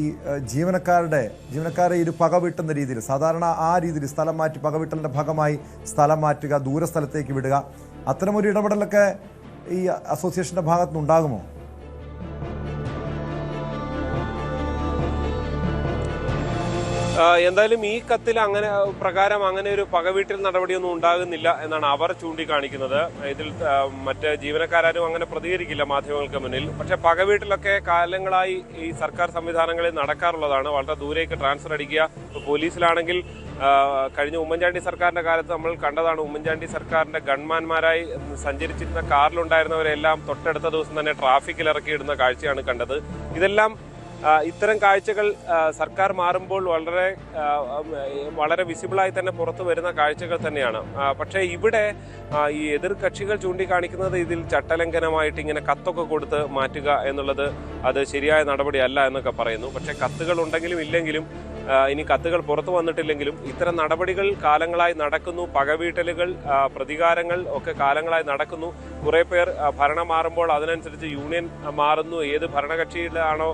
ജീവനക്കാരെ ഒരു പകവിട്ടുന്ന രീതിയിൽ, സാധാരണ ആ രീതിയിൽ സ്ഥലം മാറ്റി പകവിട്ടലിൻ്റെ ഭാഗമായി സ്ഥലം മാറ്റുക, ദൂരസ്ഥലത്തേക്ക് വിടുക, അത്തരമൊരു ഇടപെടലൊക്കെ ഈ അസോസിയേഷൻ്റെ ഭാഗത്തുനിന്ന് ഉണ്ടാകുമോ? എന്തായാലും ഈ കത്തിൽ പ്രകാരം അങ്ങനെ ഒരു പകവീട്ടൽ നടപടിയൊന്നും ഉണ്ടാകുന്നില്ല എന്നാണ് അവർ ചൂണ്ടിക്കാണിക്കുന്നത്. ഇതിൽ മറ്റ് ജീവനക്കാരും അങ്ങനെ പ്രതികരിക്കില്ല മാധ്യമങ്ങൾക്ക് മുന്നിൽ. പക്ഷെ പകവീട്ടിലൊക്കെ കാലങ്ങളായി ഈ സർക്കാർ സംവിധാനങ്ങളിൽ നടക്കാറുള്ളതാണ്. വളരെ ദൂരേക്ക് ട്രാൻസ്ഫർ അടിക്കുക. പോലീസിലാണെങ്കിൽ കഴിഞ്ഞ ഉമ്മൻചാണ്ടി സർക്കാരിന്റെ കാലത്ത് നമ്മൾ കണ്ടതാണ്. ഉമ്മൻചാണ്ടി സർക്കാരിന്റെ ഗൺമാന്മാരായി സഞ്ചരിച്ചിരുന്ന കാറിലുണ്ടായിരുന്നവരെല്ലാം തൊട്ടടുത്ത ദിവസം തന്നെ ട്രാഫിക്കിൽ ഇറക്കിയിടുന്ന കാഴ്ചയാണ് കണ്ടത്. ഇതെല്ലാം ഇത്തരം കാഴ്ചകൾ സർക്കാർ മാറുമ്പോൾ വളരെ വിസിബിളായി തന്നെ പുറത്തു വരുന്ന കാഴ്ചകൾ തന്നെയാണ്. പക്ഷേ ഇവിടെ ഈ എതിർ കക്ഷികൾ ചൂണ്ടിക്കാണിക്കുന്നത് ഇതിൽ ചട്ടലംഘനമായിട്ട് ഇങ്ങനെ കത്തൊക്കെ കൊടുത്ത് മാറ്റുക എന്നുള്ളത് അത് ശരിയായ നടപടിയല്ല എന്നൊക്കെ പറയുന്നു. പക്ഷേ കത്തുകൾ ഉണ്ടെങ്കിലും ഇല്ലെങ്കിലും ഇനി കത്തുകൾ പുറത്തു വന്നിട്ടില്ലെങ്കിലും ഇത്തരം നടപടികൾ കാലങ്ങളായി നടക്കുന്നു. പകവീട്ടലുകൾ, പ്രതികാരങ്ങൾ ഒക്കെ കാലങ്ങളായി നടക്കുന്നു. കുറെ പേർ ഭരണം മാറുമ്പോൾ അതിനനുസരിച്ച് യൂണിയൻ മാറുന്നു. ഏത് ഭരണകക്ഷിയിലാണോ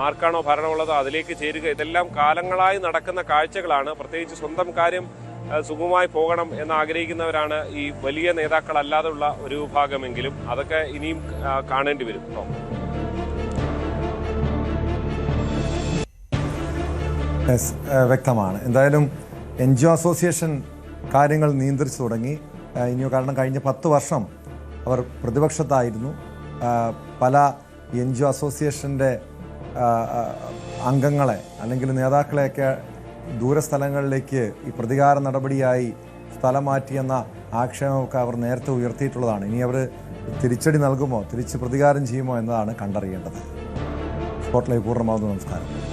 ആർക്കാണോ ഭരണമുള്ളത് അതിലേക്ക് ചേരുക. ഇതെല്ലാം കാലങ്ങളായി നടക്കുന്ന കാഴ്ചകളാണ്. പ്രത്യേകിച്ച് സ്വന്തം കാര്യം സുഗമമായി പോകണം എന്ന് ആഗ്രഹിക്കുന്നവരാണ് ഈ വലിയ നേതാക്കളല്ലാതുള്ള ഒരു വിഭാഗമെങ്കിലും. അതൊക്കെ ഇനിയും കാണേണ്ടി വരും. വ്യക്തമാണ്. എന്തായാലും NGO അസോസിയേഷൻ കാര്യങ്ങൾ നിയന്ത്രിച്ചു തുടങ്ങി. ഇനിയോ കാരണം കഴിഞ്ഞ 10 വർഷം അവർ പ്രതിപക്ഷത്തായിരുന്നു. പല NGO അസോസിയേഷൻ്റെ അംഗങ്ങളെ അല്ലെങ്കിൽ നേതാക്കളെയൊക്കെ ദൂരസ്ഥലങ്ങളിലേക്ക് ഈ പ്രതികാര നടപടിയായി സ്ഥലം മാറ്റിയെന്ന ആക്ഷേപമൊക്കെ അവർ നേരത്തെ ഉയർത്തിയിട്ടുള്ളതാണ്. ഇനി അവർ തിരിച്ചടി നൽകുമോ, തിരിച്ച് പ്രതികാരം ചെയ്യുമോ എന്നതാണ് കണ്ടറിയേണ്ടത്. സ്പോട്ട് ലൈവ് പൂർണ്ണമാകുന്നു. നമസ്കാരം.